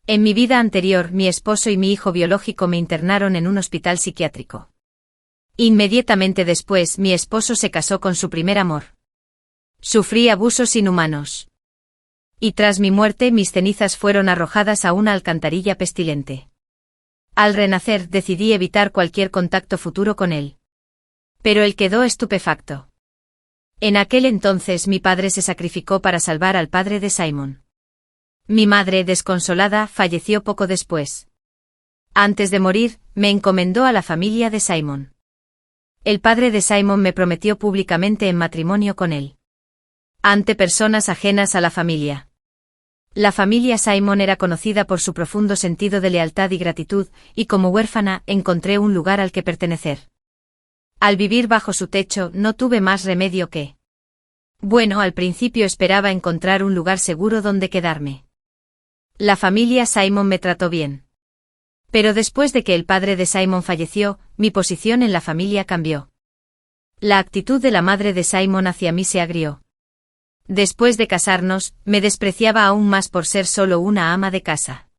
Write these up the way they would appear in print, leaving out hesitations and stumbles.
En mi vida anterior, mi esposo y mi hijo biológico me internaron en un hospital psiquiátrico. Inmediatamente después, mi esposo se casó con su primer amor. Sufrí abusos inhumanos. Y tras mi muerte, mis cenizas fueron arrojadas a una alcantarilla pestilente. Al renacer, decidí evitar cualquier contacto futuro con él. Pero él quedó estupefacto. En aquel entonces mi padre se sacrificó para salvar al padre de Simon. Mi madre, desconsolada, falleció poco después. Antes de morir, me encomendó a la familia de Simon. El padre de Simon me prometió públicamente en matrimonio con él. Ante personas ajenas a la familia. La familia Simon era conocida por su profundo sentido de lealtad y gratitud, y como huérfana encontré un lugar al que pertenecer. Al vivir bajo su techo no tuve más remedio que... Bueno, al principio esperaba encontrar un lugar seguro donde quedarme. La familia Simon me trató bien. Pero después de que el padre de Simon falleció, mi posición en la familia cambió. La actitud de la madre de Simon hacia mí se agrió. Después de casarnos, me despreciaba aún más por ser solo una ama de casa.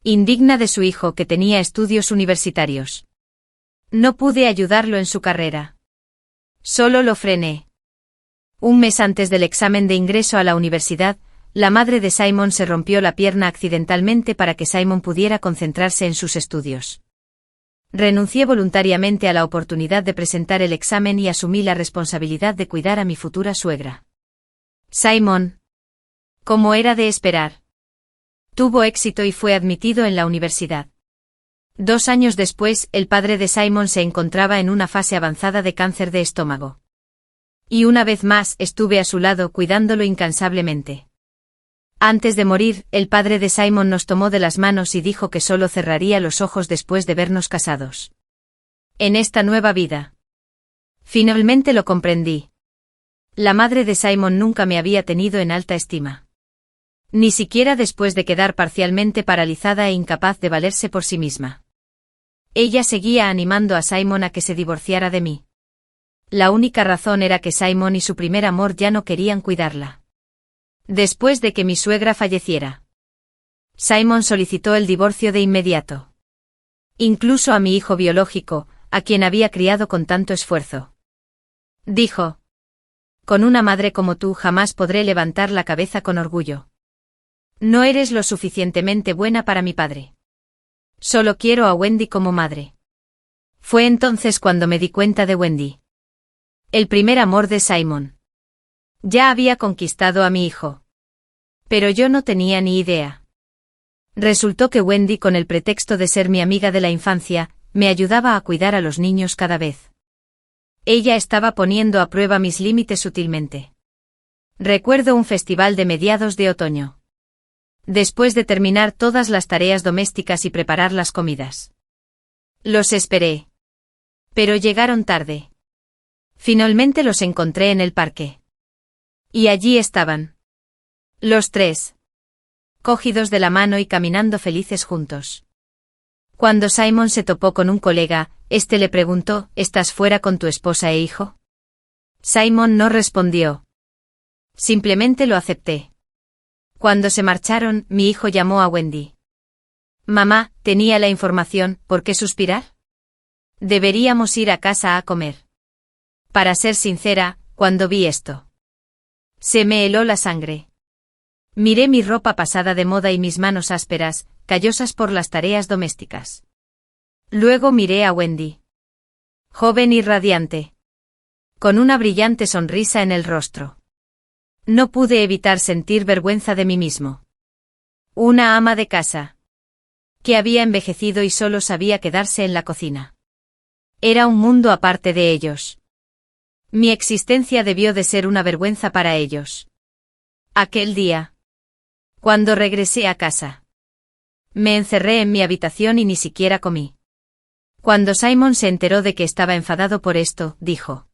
Indigna de su hijo que tenía estudios universitarios. No pude ayudarlo en su carrera. Solo lo frené. Un mes antes del examen de ingreso a la universidad, la madre de Simon se rompió la pierna accidentalmente para que Simon pudiera concentrarse en sus estudios. Renuncié voluntariamente a la oportunidad de presentar el examen y asumí la responsabilidad de cuidar a mi futura suegra. Simon, como era de esperar, tuvo éxito y fue admitido en la universidad. 2 años después, el padre de Simon se encontraba en una fase avanzada de cáncer de estómago. Y una vez más estuve a su lado cuidándolo incansablemente. Antes de morir, el padre de Simon nos tomó de las manos y dijo que solo cerraría los ojos después de vernos casados. En esta nueva vida. Finalmente lo comprendí. La madre de Simon nunca me había tenido en alta estima. Ni siquiera después de quedar parcialmente paralizada e incapaz de valerse por sí misma. Ella seguía animando a Simon a que se divorciara de mí. La única razón era que Simon y su primer amor ya no querían cuidarla. Después de que mi suegra falleciera, Simon solicitó el divorcio de inmediato. Incluso a mi hijo biológico, a quien había criado con tanto esfuerzo. Dijo: con una madre como tú jamás podré levantar la cabeza con orgullo. No eres lo suficientemente buena para mi padre. Solo quiero a Wendy como madre. Fue entonces cuando me di cuenta de Wendy. El primer amor de Simon. Ya había conquistado a mi hijo. Pero yo no tenía ni idea. Resultó que Wendy, con el pretexto de ser mi amiga de la infancia, me ayudaba a cuidar a los niños cada vez. Ella estaba poniendo a prueba mis límites sutilmente. Recuerdo un festival de mediados de otoño. Después de terminar todas las tareas domésticas y preparar las comidas. Los esperé. Pero llegaron tarde. Finalmente los encontré en el parque. Y allí estaban. Los tres. Cogidos de la mano y caminando felices juntos. Cuando Simon se topó con un colega, este le preguntó: ¿estás fuera con tu esposa e hijo? Simon no respondió. Simplemente lo acepté. Cuando se marcharon, mi hijo llamó a Wendy. Mamá, tenía la información, ¿por qué suspirar? Deberíamos ir a casa a comer. Para ser sincera, cuando vi esto, se me heló la sangre. Miré mi ropa pasada de moda y mis manos ásperas, callosas por las tareas domésticas. Luego miré a Wendy. Joven y radiante. Con una brillante sonrisa en el rostro. No pude evitar sentir vergüenza de mí mismo. Una ama de casa. Que había envejecido y solo sabía quedarse en la cocina. Era un mundo aparte de ellos. Mi existencia debió de ser una vergüenza para ellos. Aquel día, cuando regresé a casa, me encerré en mi habitación y ni siquiera comí. Cuando Simon se enteró de que estaba enfadado por esto, dijo: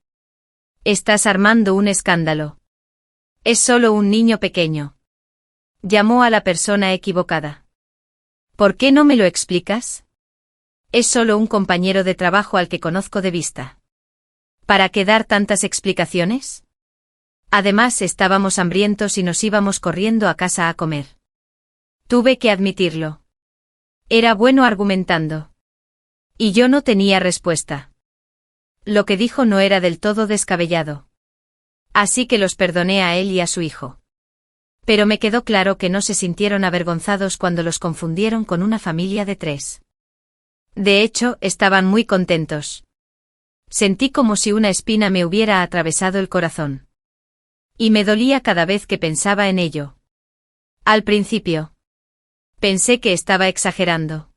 estás armando un escándalo. Es solo un niño pequeño. Llamó a la persona equivocada. ¿Por qué no me lo explicas? Es solo un compañero de trabajo al que conozco de vista. ¿Para qué dar tantas explicaciones? Además, estábamos hambrientos y nos íbamos corriendo a casa a comer. Tuve que admitirlo. Era bueno argumentando. Y yo no tenía respuesta. Lo que dijo no era del todo descabellado. Así que los perdoné a él y a su hijo. Pero me quedó claro que no se sintieron avergonzados cuando los confundieron con una familia de 3. De hecho, estaban muy contentos. Sentí como si una espina me hubiera atravesado el corazón. Y me dolía cada vez que pensaba en ello. Al principio. Pensé que estaba exagerando.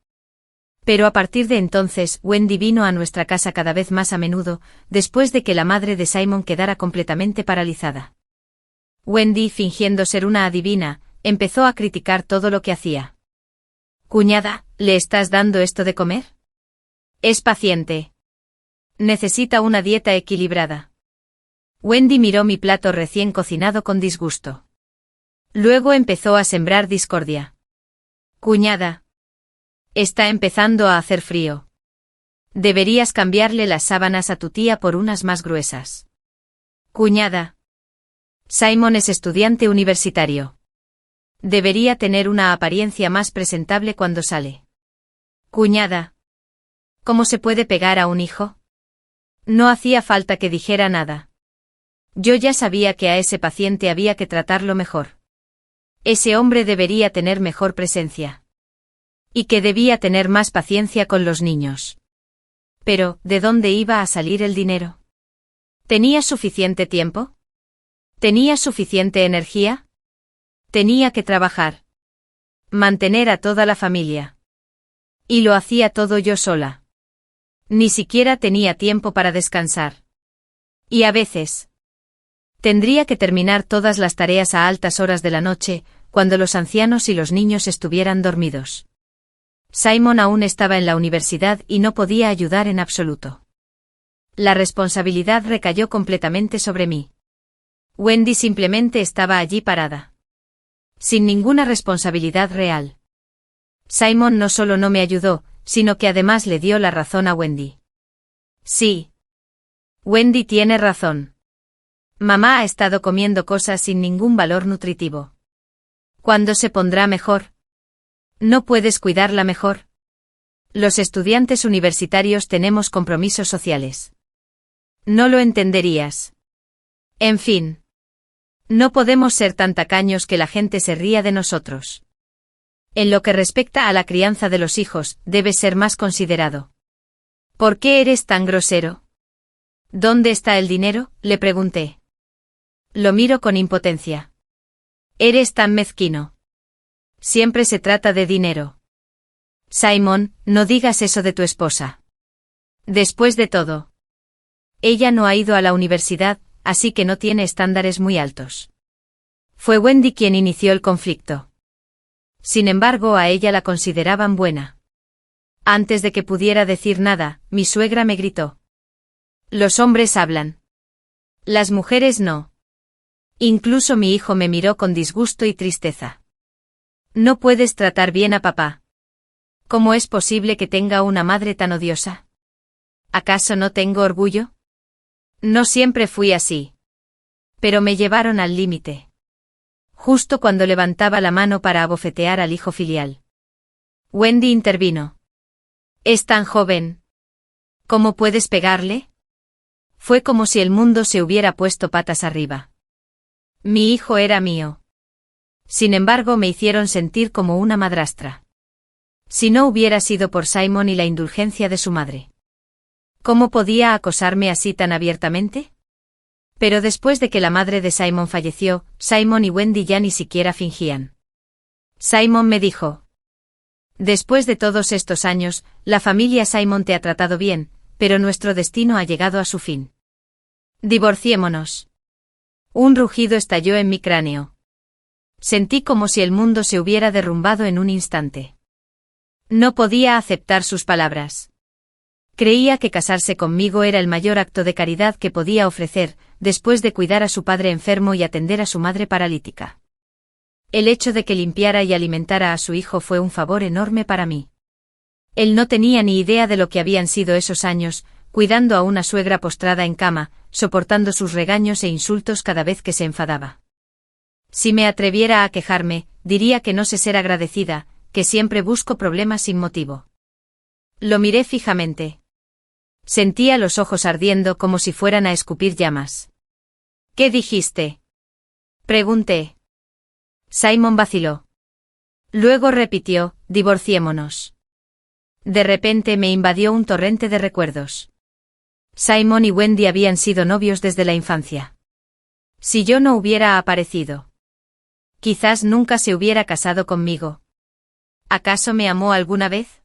Pero a partir de entonces, Wendy vino a nuestra casa cada vez más a menudo, después de que la madre de Simon quedara completamente paralizada. Wendy, fingiendo ser una adivina, empezó a criticar todo lo que hacía. «Cuñada, ¿le estás dando esto de comer? Es paciente. Necesita una dieta equilibrada». Wendy miró mi plato recién cocinado con disgusto. Luego empezó a sembrar discordia. «Cuñada. Está empezando a hacer frío. Deberías cambiarle las sábanas a tu tía por unas más gruesas». «Cuñada. Simon es estudiante universitario. Debería tener una apariencia más presentable cuando sale». «Cuñada. ¿Cómo se puede pegar a un hijo?» No hacía falta que dijera nada. Yo ya sabía que a ese paciente había que tratarlo mejor. Ese hombre debería tener mejor presencia. Y que debía tener más paciencia con los niños. Pero, ¿de dónde iba a salir el dinero? ¿Tenía suficiente tiempo? ¿Tenía suficiente energía? Tenía que trabajar. Mantener a toda la familia. Y lo hacía todo yo sola. Ni siquiera tenía tiempo para descansar. Y a veces tendría que terminar todas las tareas a altas horas de la noche, cuando los ancianos y los niños estuvieran dormidos. Simon aún estaba en la universidad y no podía ayudar en absoluto. La responsabilidad recayó completamente sobre mí. Wendy simplemente estaba allí parada. Sin ninguna responsabilidad real. Simon no solo no me ayudó, sino que además le dio la razón a Wendy. Sí. Wendy tiene razón. Mamá ha estado comiendo cosas sin ningún valor nutritivo. ¿Cuándo se pondrá mejor? ¿No puedes cuidarla mejor? Los estudiantes universitarios tenemos compromisos sociales. No lo entenderías. En fin. No podemos ser tan tacaños que la gente se ría de nosotros. En lo que respecta a la crianza de los hijos, debes ser más considerado. ¿Por qué eres tan grosero? ¿Dónde está el dinero?, le pregunté. Lo miro con impotencia. Eres tan mezquino. Siempre se trata de dinero. Simon, no digas eso de tu esposa. Después de todo, ella no ha ido a la universidad, así que no tiene estándares muy altos. Fue Wendy quien inició el conflicto. Sin embargo, a ella la consideraban buena. Antes de que pudiera decir nada, mi suegra me gritó. Los hombres hablan. Las mujeres no. Incluso mi hijo me miró con disgusto y tristeza. No puedes tratar bien a papá. ¿Cómo es posible que tenga una madre tan odiosa? ¿Acaso no tengo orgullo? No siempre fui así. Pero me llevaron al límite. Justo cuando levantaba la mano para abofetear al hijo filial. Wendy intervino. Es tan joven. ¿Cómo puedes pegarle? Fue como si el mundo se hubiera puesto patas arriba. Mi hijo era mío. Sin embargo, me hicieron sentir como una madrastra. Si no hubiera sido por Simon y la indulgencia de su madre. ¿Cómo podía acosarme así tan abiertamente? Pero después de que la madre de Simon falleció, Simon y Wendy ya ni siquiera fingían. Simon me dijo. Después de todos estos años, la familia Simon te ha tratado bien, pero nuestro destino ha llegado a su fin. Divorciémonos. Un rugido estalló en mi cráneo. Sentí como si el mundo se hubiera derrumbado en un instante. No podía aceptar sus palabras. Creía que casarse conmigo era el mayor acto de caridad que podía ofrecer, después de cuidar a su padre enfermo y atender a su madre paralítica. El hecho de que limpiara y alimentara a su hijo fue un favor enorme para mí. Él no tenía ni idea de lo que habían sido esos años, cuidando a una suegra postrada en cama, soportando sus regaños e insultos cada vez que se enfadaba. Si me atreviera a quejarme, diría que no sé ser agradecida, que siempre busco problemas sin motivo. Lo miré fijamente. Sentía los ojos ardiendo como si fueran a escupir llamas. ¿Qué dijiste? Pregunté. Simon vaciló. Luego repitió, divorciémonos. De repente me invadió un torrente de recuerdos. Simon y Wendy habían sido novios desde la infancia. Si yo no hubiera aparecido, quizás nunca se hubiera casado conmigo. ¿Acaso me amó alguna vez?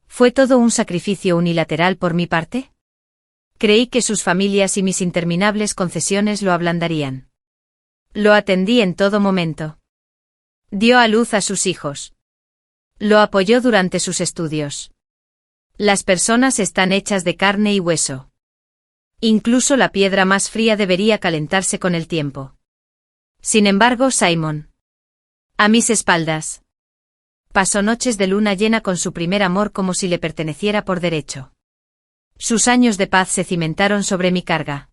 ¿Fue todo un sacrificio unilateral por mi parte? Creí que sus familias y mis interminables concesiones lo ablandarían. Lo atendí en todo momento. Dio a luz a sus hijos. Lo apoyó durante sus estudios. Las personas están hechas de carne y hueso. Incluso la piedra más fría debería calentarse con el tiempo. Sin embargo, Simon, a mis espaldas, pasó noches de luna llena con su primer amor como si le perteneciera por derecho. Sus años de paz se cimentaron sobre mi carga.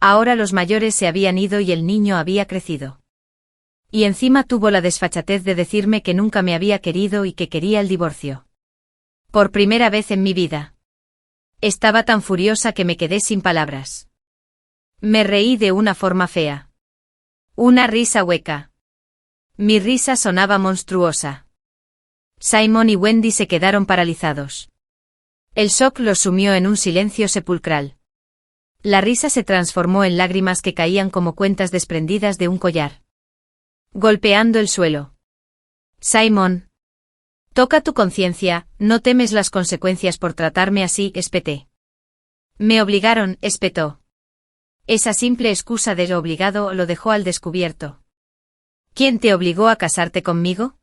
Ahora los mayores se habían ido y el niño había crecido. Y encima tuvo la desfachatez de decirme que nunca me había querido y que quería el divorcio. Por primera vez en mi vida. Estaba tan furiosa que me quedé sin palabras. Me reí de una forma fea. Una risa hueca. Mi risa sonaba monstruosa. Simon y Wendy se quedaron paralizados. El shock los sumió en un silencio sepulcral. La risa se transformó en lágrimas que caían como cuentas desprendidas de un collar, golpeando el suelo. Simon, toca tu conciencia, ¿no temes las consecuencias por tratarme así? Espeté. Me obligaron, espetó. Esa simple excusa de lo obligado lo dejó al descubierto. ¿Quién te obligó a casarte conmigo?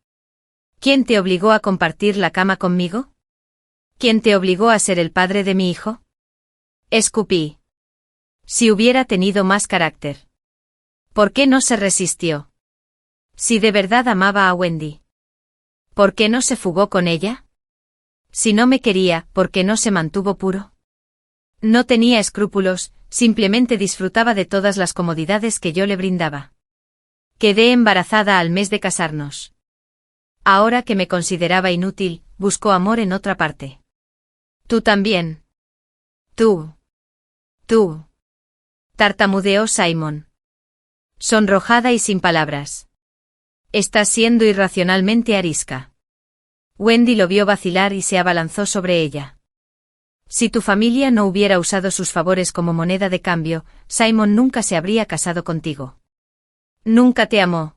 ¿Quién te obligó a compartir la cama conmigo? ¿Quién te obligó a ser el padre de mi hijo? Escupí. Si hubiera tenido más carácter. ¿Por qué no se resistió? Si de verdad amaba a Wendy. ¿Por qué no se fugó con ella? Si no me quería, ¿por qué no se mantuvo puro? No tenía escrúpulos, simplemente disfrutaba de todas las comodidades que yo le brindaba. Quedé embarazada al mes de casarnos. Ahora que me consideraba inútil, buscó amor en otra parte. Tú también. Tú. Tartamudeó Simon. Sonrojada y sin palabras. Estás siendo irracionalmente arisca. Wendy lo vio vacilar y se abalanzó sobre ella. Si tu familia no hubiera usado sus favores como moneda de cambio, Simon nunca se habría casado contigo. Nunca te amó.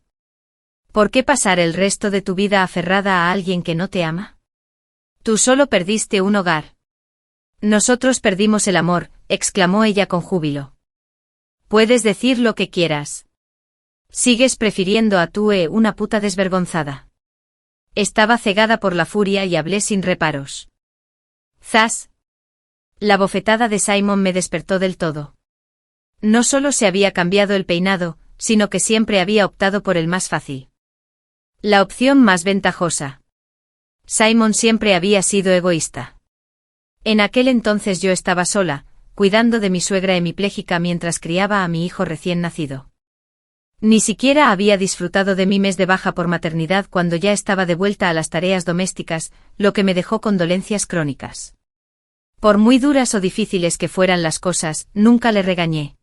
¿Por qué pasar el resto de tu vida aferrada a alguien que no te ama? Tú solo perdiste un hogar. Nosotros perdimos el amor, exclamó ella con júbilo. Puedes decir lo que quieras. Sigues prefiriendo a Tue, una puta desvergonzada. Estaba cegada por la furia y hablé sin reparos. ¡Zas! La bofetada de Simon me despertó del todo. No solo se había cambiado el peinado, sino que siempre había optado por el más fácil. La opción más ventajosa. Simon siempre había sido egoísta. En aquel entonces yo estaba sola, cuidando de mi suegra hemipléjica mientras criaba a mi hijo recién nacido. Ni siquiera había disfrutado de mi mes de baja por maternidad cuando ya estaba de vuelta a las tareas domésticas, lo que me dejó con dolencias crónicas. Por muy duras o difíciles que fueran las cosas, nunca le regañé.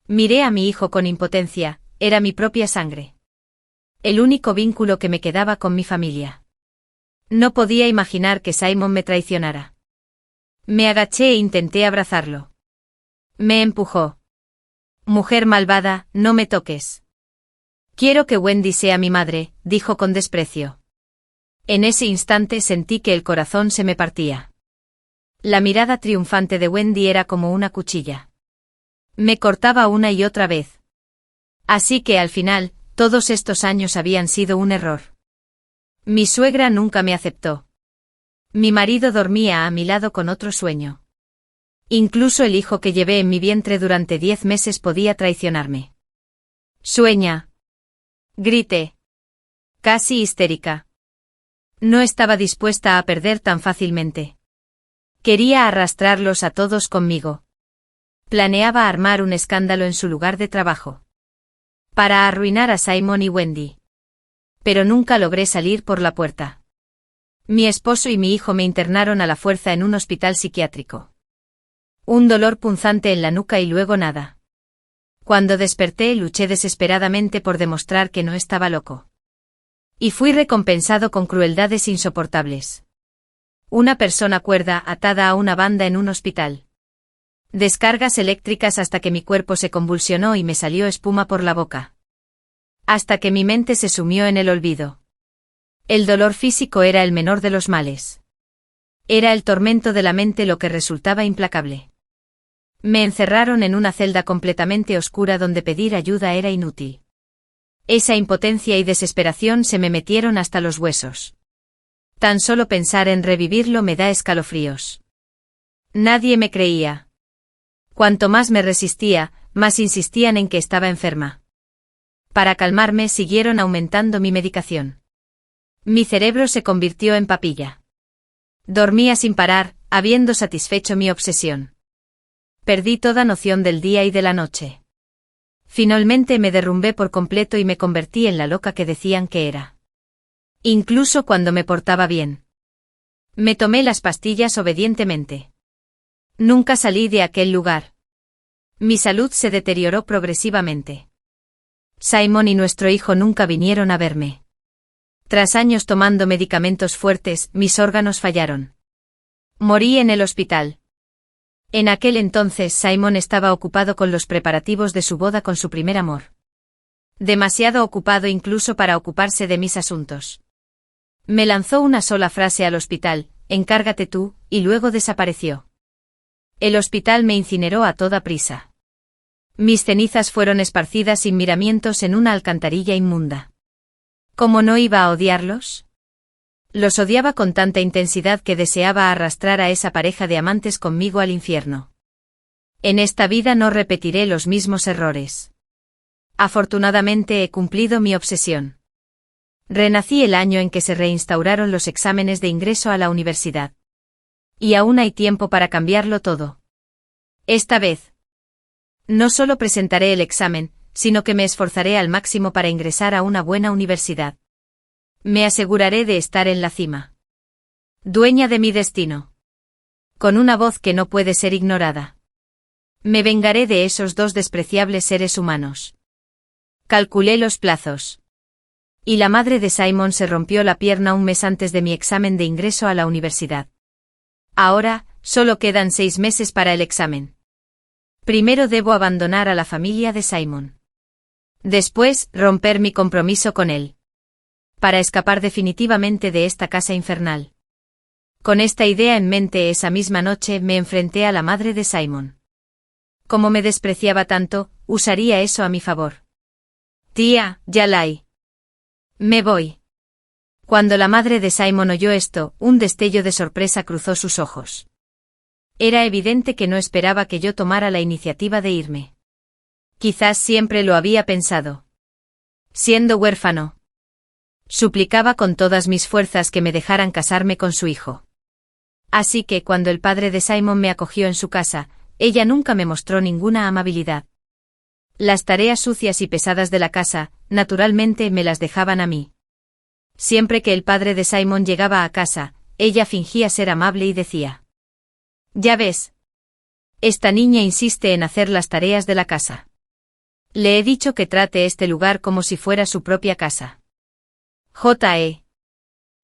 Miré a mi hijo con impotencia, era mi propia sangre. El único vínculo que me quedaba con mi familia. No podía imaginar que Simon me traicionara. Me agaché e intenté abrazarlo. Me empujó. Mujer malvada, no me toques. Quiero que Wendy sea mi madre, dijo con desprecio. En ese instante sentí que el corazón se me partía. La mirada triunfante de Wendy era como una cuchilla. Me cortaba una y otra vez. Así que al final, todos estos años habían sido un error. Mi suegra nunca me aceptó. Mi marido dormía a mi lado con otro sueño. Incluso el hijo que llevé en mi vientre durante 10 meses podía traicionarme. Sueña. Grité. Casi histérica. No estaba dispuesta a perder tan fácilmente. Quería arrastrarlos a todos conmigo. Planeaba armar un escándalo en su lugar de trabajo. para arruinar a Simon y Wendy. Pero nunca logré salir por la puerta. Mi esposo y mi hijo me internaron a la fuerza en un hospital psiquiátrico. Un dolor punzante en la nuca y luego nada. Cuando desperté, luché desesperadamente por demostrar que no estaba loco. Y fui recompensado con crueldades insoportables. Una persona cuerda atada a una banda en un hospital. Descargas eléctricas hasta que mi cuerpo se convulsionó y me salió espuma por la boca. Hasta que mi mente se sumió en el olvido. El dolor físico era el menor de los males. Era el tormento de la mente lo que resultaba implacable. Me encerraron en una celda completamente oscura donde pedir ayuda era inútil. Esa impotencia y desesperación se me metieron hasta los huesos. Tan solo pensar en revivirlo me da escalofríos. Nadie me creía. Cuanto más me resistía, más insistían en que estaba enferma. Para calmarme siguieron aumentando mi medicación. Mi cerebro se convirtió en papilla. Dormía sin parar, habiendo satisfecho mi obsesión. Perdí toda noción del día y de la noche. Finalmente me derrumbé por completo y me convertí en la loca que decían que era. Incluso cuando me portaba bien. Me tomé las pastillas obedientemente. Nunca salí de aquel lugar. Mi salud se deterioró progresivamente. Simon y nuestro hijo nunca vinieron a verme. Tras años tomando medicamentos fuertes, mis órganos fallaron. Morí en el hospital. En aquel entonces Simon estaba ocupado con los preparativos de su boda con su primer amor. Demasiado ocupado incluso para ocuparse de mis asuntos. Me lanzó una sola frase al hospital: encárgate tú, y luego desapareció. El hospital me incineró a toda prisa. Mis cenizas fueron esparcidas sin miramientos en una alcantarilla inmunda. ¿Cómo no iba a odiarlos? Los odiaba con tanta intensidad que deseaba arrastrar a esa pareja de amantes conmigo al infierno. En esta vida no repetiré los mismos errores. Afortunadamente he cumplido mi obsesión. Renací el año en que se reinstauraron los exámenes de ingreso a la universidad. Y aún hay tiempo para cambiarlo todo. Esta vez. No solo presentaré el examen, sino que me esforzaré al máximo para ingresar a una buena universidad. Me aseguraré de estar en la cima. Dueña de mi destino. Con una voz que no puede ser ignorada. Me vengaré de esos dos despreciables seres humanos. Calculé los plazos. Y la madre de Simon se rompió la pierna un mes antes de mi examen de ingreso a la universidad. Ahora, solo quedan 6 meses para el examen. Primero debo abandonar a la familia de Simon. Después, romper mi compromiso con él. Para escapar definitivamente de esta casa infernal. Con esta idea en mente, esa misma noche me enfrenté a la madre de Simon. Como me despreciaba tanto, usaría eso a mi favor. Tía, Yalai. Me voy. Cuando la madre de Simon oyó esto, un destello de sorpresa cruzó sus ojos. Era evidente que no esperaba que yo tomara la iniciativa de irme. Quizás siempre lo había pensado. Siendo huérfano. Suplicaba con todas mis fuerzas que me dejaran casarme con su hijo. Así que cuando el padre de Simon me acogió en su casa, ella nunca me mostró ninguna amabilidad. Las tareas sucias y pesadas de la casa, naturalmente, me las dejaban a mí. Siempre que el padre de Simon llegaba a casa, ella fingía ser amable y decía: «Ya ves. Esta niña insiste en hacer las tareas de la casa. Le he dicho que trate este lugar como si fuera su propia casa. J.E.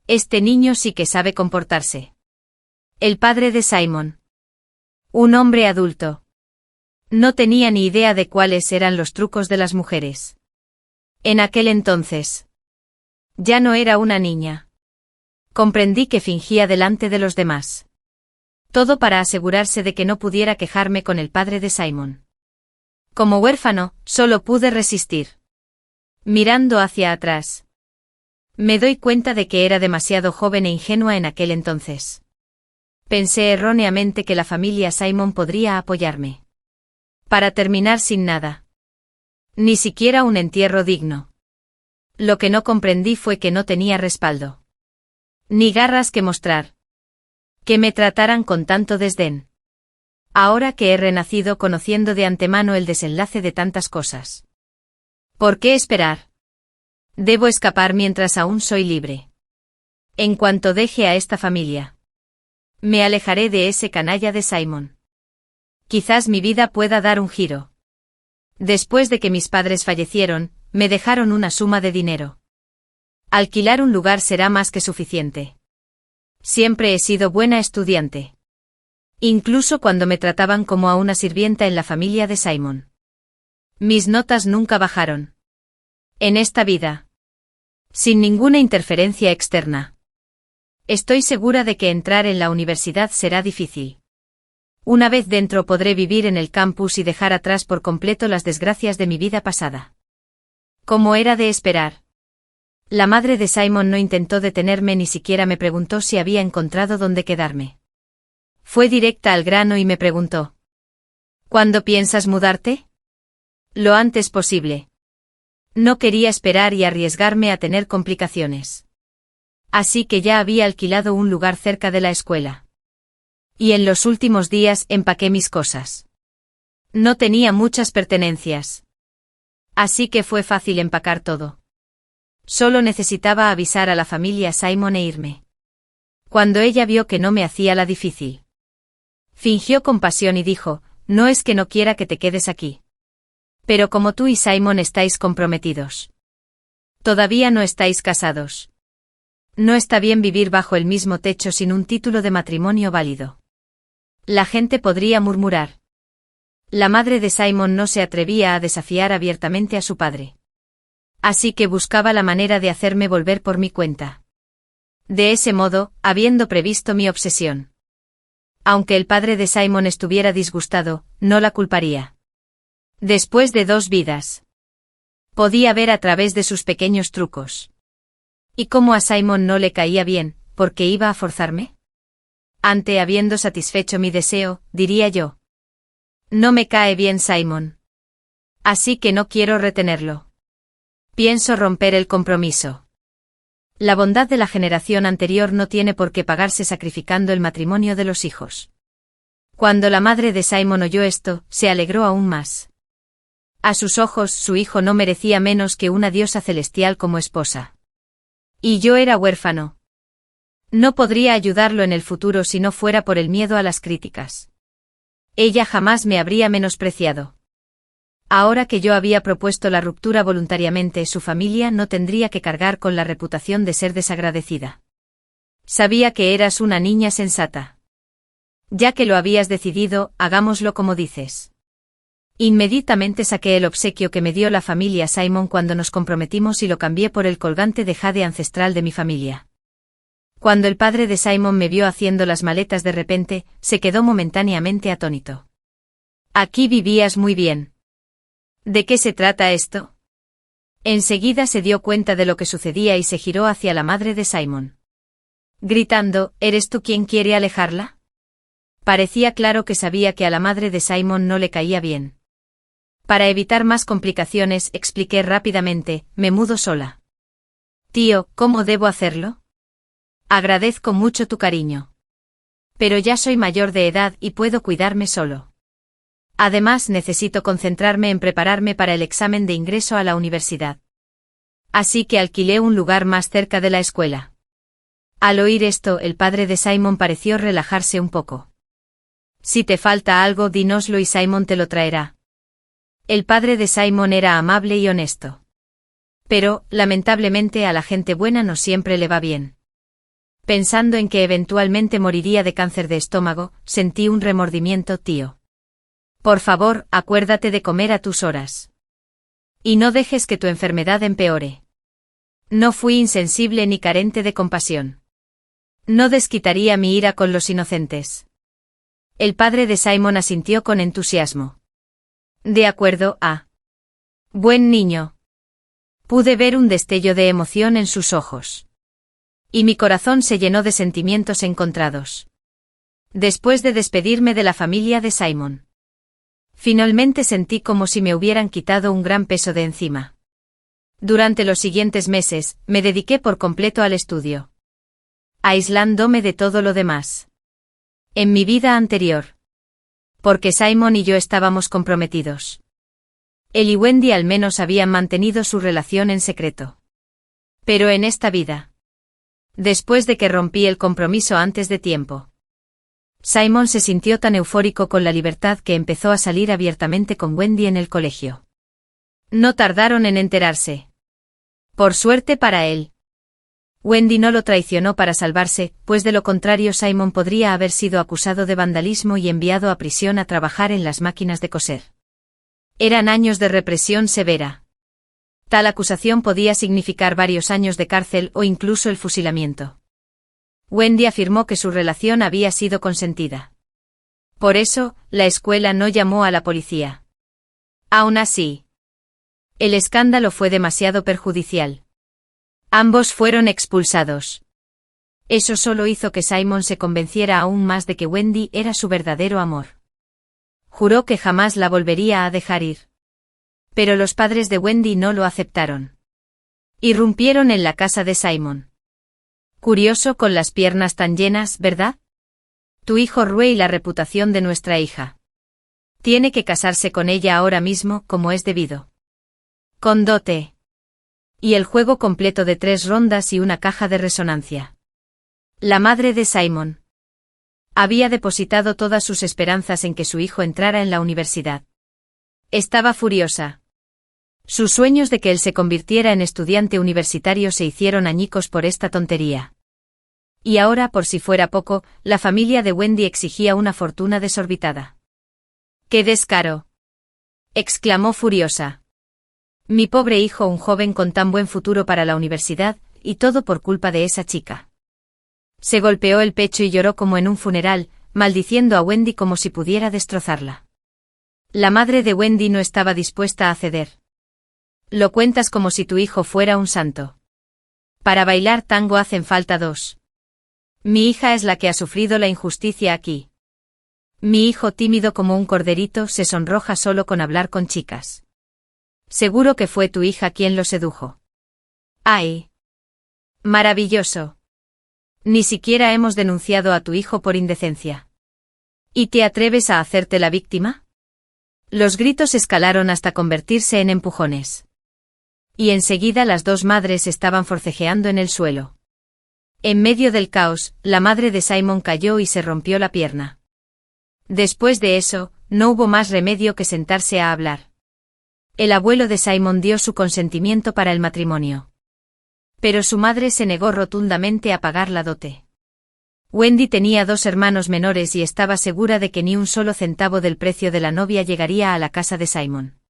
Este niño sí que sabe comportarse». El padre de Simon. Un hombre adulto. No tenía ni idea de cuáles eran los trucos de las mujeres. En aquel entonces. Ya no era una niña. Comprendí que fingía delante de los demás. Todo para asegurarse de que no pudiera quejarme con el padre de Simon. Como huérfano, solo pude resistir. Mirando hacia atrás. Me doy cuenta de que era demasiado joven e ingenua en aquel entonces. Pensé erróneamente que la familia Simon podría apoyarme. Para terminar sin nada. Ni siquiera un entierro digno. Lo que no comprendí fue que no tenía respaldo. Ni garras que mostrar. Que me trataran con tanto desdén. Ahora que he renacido conociendo de antemano el desenlace de tantas cosas. ¿Por qué esperar? Debo escapar mientras aún soy libre. En cuanto deje a esta familia, me alejaré de ese canalla de Simon. Quizás mi vida pueda dar un giro. Después de que mis padres fallecieron, me dejaron una suma de dinero. Alquilar un lugar será más que suficiente. Siempre he sido buena estudiante. Incluso cuando me trataban como a una sirvienta en la familia de Simon. Mis notas nunca bajaron. En esta vida. Sin ninguna interferencia externa. Estoy segura de que entrar en la universidad será difícil. Una vez dentro podré vivir en el campus y dejar atrás por completo las desgracias de mi vida pasada. Como era de esperar. La madre de Simon no intentó detenerme ni siquiera me preguntó si había encontrado dónde quedarme. Fue directa al grano y me preguntó: ¿cuándo piensas mudarte? Lo antes posible. No quería esperar y arriesgarme a tener complicaciones. Así que ya había alquilado un lugar cerca de la escuela. Y en los últimos días empaqué mis cosas. No tenía muchas pertenencias. Así que fue fácil empacar todo. Solo necesitaba avisar a la familia Simon e irme. Cuando ella vio que no me hacía la difícil, fingió compasión y dijo: no es que no quiera que te quedes aquí. Pero como tú y Simon estáis comprometidos. Todavía no estáis casados. No está bien vivir bajo el mismo techo sin un título de matrimonio válido. La gente podría murmurar. La madre de Simon no se atrevía a desafiar abiertamente a su padre. Así que buscaba la manera de hacerme volver por mi cuenta. De ese modo, habiendo previsto mi obsesión. Aunque el padre de Simon estuviera disgustado, no la culparía. Después de 2 vidas. Podía ver a través de sus pequeños trucos. Y como a Simon no le caía bien, ¿por qué iba a forzarme? Habiendo satisfecho mi deseo, diría yo. No me cae bien Simon. Así que no quiero retenerlo. Pienso romper el compromiso. La bondad de la generación anterior no tiene por qué pagarse sacrificando el matrimonio de los hijos. Cuando la madre de Simon oyó esto, se alegró aún más. A sus ojos, su hijo no merecía menos que una diosa celestial como esposa. Y yo era huérfano. No podría ayudarlo en el futuro si no fuera por el miedo a las críticas. Ella jamás me habría menospreciado. Ahora que yo había propuesto la ruptura voluntariamente, su familia no tendría que cargar con la reputación de ser desagradecida. Sabía que eras una niña sensata. Ya que lo habías decidido, hagámoslo como dices. Inmediatamente saqué el obsequio que me dio la familia Simon cuando nos comprometimos y lo cambié por el colgante de jade ancestral de mi familia. Cuando el padre de Simon me vio haciendo las maletas de repente, se quedó momentáneamente atónito. Aquí vivías muy bien. ¿De qué se trata esto? Enseguida se dio cuenta de lo que sucedía y se giró hacia la madre de Simon. Gritando: ¿eres tú quien quiere alejarla? Parecía claro que sabía que a la madre de Simon no le caía bien. Para evitar más complicaciones, expliqué rápidamente: me mudo sola. Tío, ¿cómo debo hacerlo? Agradezco mucho tu cariño. Pero ya soy mayor de edad y puedo cuidarme solo. Además, necesito concentrarme en prepararme para el examen de ingreso a la universidad. Así que alquilé un lugar más cerca de la escuela. Al oír esto, el padre de Simon pareció relajarse un poco. Si te falta algo, dínoslo y Simon te lo traerá. El padre de Simon era amable y honesto. Pero, lamentablemente, a la gente buena no siempre le va bien. Pensando en que eventualmente moriría de cáncer de estómago, sentí un remordimiento, tío. Por favor, acuérdate de comer a tus horas. Y no dejes que tu enfermedad empeore. No fui insensible ni carente de compasión. No desquitaría mi ira con los inocentes. El padre de Simon asintió con entusiasmo. De acuerdo, buen niño. Pude ver un destello de emoción en sus ojos. Y mi corazón se llenó de sentimientos encontrados. Después de despedirme de la familia de Simon, finalmente sentí como si me hubieran quitado un gran peso de encima. Durante los siguientes meses, me dediqué por completo al estudio, aislándome de todo lo demás. En mi vida anterior. Porque Simon y yo estábamos comprometidos. Él y Wendy al menos habían mantenido su relación en secreto. Pero en esta vida. Después de que rompí el compromiso antes de tiempo. Simon se sintió tan eufórico con la libertad que empezó a salir abiertamente con Wendy en el colegio. No tardaron en enterarse. Por suerte para él. Wendy no lo traicionó para salvarse, pues de lo contrario Simon podría haber sido acusado de vandalismo y enviado a prisión a trabajar en las máquinas de coser. Eran años de represión severa. Tal acusación podía significar varios años de cárcel o incluso el fusilamiento. Wendy afirmó que su relación había sido consentida. Por eso, la escuela no llamó a la policía. Aún así, el escándalo fue demasiado perjudicial. Ambos fueron expulsados. Eso solo hizo que Simon se convenciera aún más de que Wendy era su verdadero amor. Juró que jamás la volvería a dejar ir. Pero los padres de Wendy no lo aceptaron. Irrumpieron en la casa de Simon. Curioso con las piernas tan llenas, ¿verdad? Tu hijo rué la reputación de nuestra hija. Tiene que casarse con ella ahora mismo como es debido. Con dote. Y el juego completo de 3 rondas y una caja de resonancia. La madre de Simon. Había depositado todas sus esperanzas en que su hijo entrara en la universidad. Estaba furiosa. Sus sueños de que él se convirtiera en estudiante universitario se hicieron añicos por esta tontería. Y ahora, por si fuera poco, la familia de Wendy exigía una fortuna desorbitada. ¡Qué descaro!, exclamó furiosa. Mi pobre hijo, un joven con tan buen futuro para la universidad, y todo por culpa de esa chica. Se golpeó el pecho y lloró como en un funeral, maldiciendo a Wendy como si pudiera destrozarla. La madre de Wendy no estaba dispuesta a ceder. Lo cuentas como si tu hijo fuera un santo. Para bailar tango hacen falta 2. Mi hija es la que ha sufrido la injusticia aquí. Mi hijo, tímido como un corderito, se sonroja solo con hablar con chicas. Seguro que fue tu hija quien lo sedujo. ¡Ay! Maravilloso. Ni siquiera hemos denunciado a tu hijo por indecencia. ¿Y te atreves a hacerte la víctima? Los gritos escalaron hasta convertirse en empujones. Y enseguida las 2 madres estaban forcejeando en el suelo. En medio del caos, la madre de Simon cayó y se rompió la pierna. Después de eso, no hubo más remedio que sentarse a hablar. El abuelo de Simon dio su consentimiento para el matrimonio. Pero su madre se negó rotundamente a pagar la dote. Wendy tenía 2 hermanos menores y estaba segura de que ni un solo centavo del precio de la novia llegaría a la casa de Simon.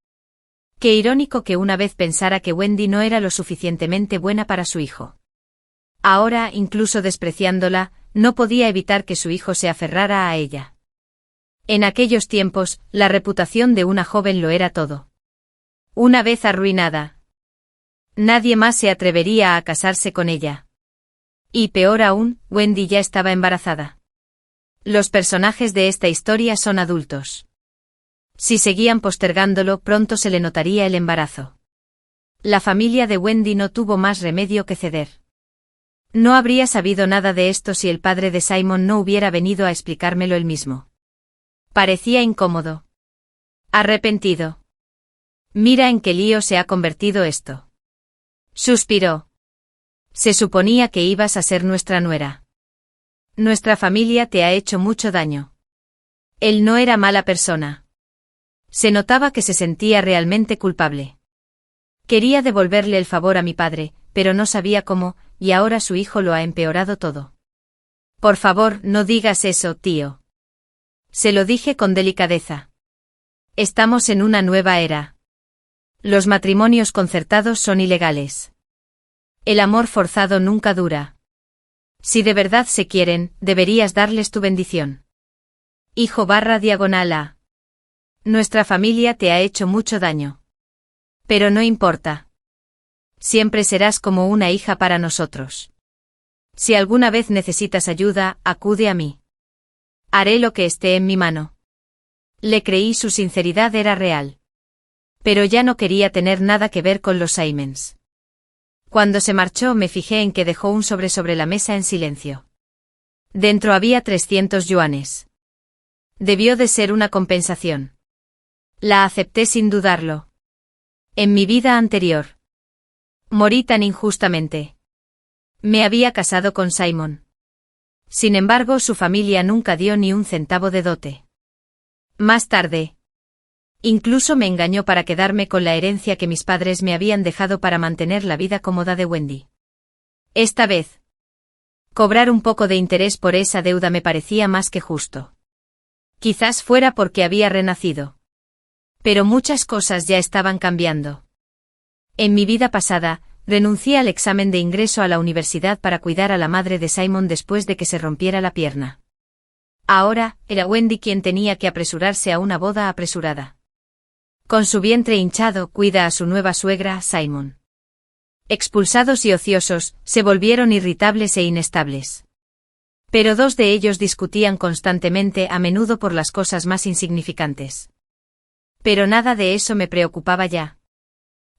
Qué irónico que una vez pensara que Wendy no era lo suficientemente buena para su hijo. Ahora, incluso despreciándola, no podía evitar que su hijo se aferrara a ella. En aquellos tiempos, la reputación de una joven lo era todo. Una vez arruinada, nadie más se atrevería a casarse con ella. Y peor aún, Wendy ya estaba embarazada. Los personajes de esta historia son adultos. Si seguían postergándolo, pronto se le notaría el embarazo. La familia de Wendy no tuvo más remedio que ceder. No habría sabido nada de esto si el padre de Simon no hubiera venido a explicármelo él mismo. Parecía incómodo. Arrepentido. Mira en qué lío se ha convertido esto. Suspiró. Se suponía que ibas a ser nuestra nuera. Nuestra familia te ha hecho mucho daño. Él no era mala persona. Se notaba que se sentía realmente culpable. Quería devolverle el favor a mi padre, pero no sabía cómo, y ahora su hijo lo ha empeorado todo. Por favor, no digas eso, tío. Se lo dije con delicadeza. Estamos en una nueva era. Los matrimonios concertados son ilegales. El amor forzado nunca dura. Si de verdad se quieren, deberías darles tu bendición. Hijo/A. Nuestra familia te ha hecho mucho daño. Pero no importa. Siempre serás como una hija para nosotros. Si alguna vez necesitas ayuda, acude a mí. Haré lo que esté en mi mano. Le creí, su sinceridad era real. Pero ya no quería tener nada que ver con los Simons. Cuando se marchó me fijé en que dejó un sobre la mesa en silencio. Dentro había 300 yuanes. Debió de ser una compensación. La acepté sin dudarlo. En mi vida anterior. Morí tan injustamente. Me había casado con Simon. Sin embargo, su familia nunca dio ni un centavo de dote. Más tarde. Incluso me engañó para quedarme con la herencia que mis padres me habían dejado para mantener la vida cómoda de Wendy. Esta vez. Cobrar un poco de interés por esa deuda me parecía más que justo. Quizás fuera porque había renacido. Pero muchas cosas ya estaban cambiando. En mi vida pasada, renuncié al examen de ingreso a la universidad para cuidar a la madre de Simon después de que se rompiera la pierna. Ahora, era Wendy quien tenía que apresurarse a una boda apresurada. Con su vientre hinchado, cuida a su nueva suegra, Simon. Expulsados y ociosos, se volvieron irritables e inestables. Pero dos de ellos discutían constantemente, a menudo por las cosas más insignificantes. Pero nada de eso me preocupaba ya.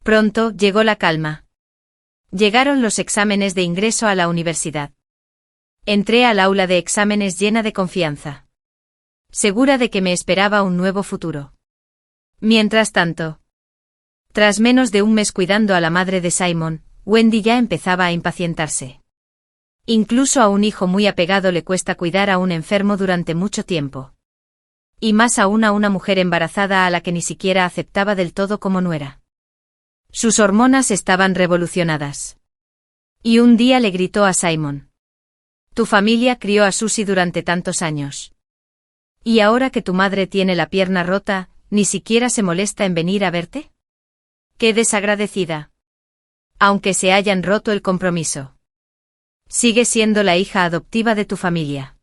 Pronto llegó la calma. Llegaron los exámenes de ingreso a la universidad. Entré al aula de exámenes llena de confianza. Segura de que me esperaba un nuevo futuro. Mientras tanto, tras menos de un mes cuidando a la madre de Simon, Wendy ya empezaba a impacientarse. Incluso a un hijo muy apegado le cuesta cuidar a un enfermo durante mucho tiempo. Y más aún a una mujer embarazada a la que ni siquiera aceptaba del todo como nuera. Sus hormonas estaban revolucionadas. Y un día le gritó a Simon: «Tu familia crió a Susie durante tantos años. Y ahora que tu madre tiene la pierna rota, ¿ni siquiera se molesta en venir a verte? ¡Qué desagradecida! Aunque se hayan roto el compromiso. Sigue siendo la hija adoptiva de tu familia.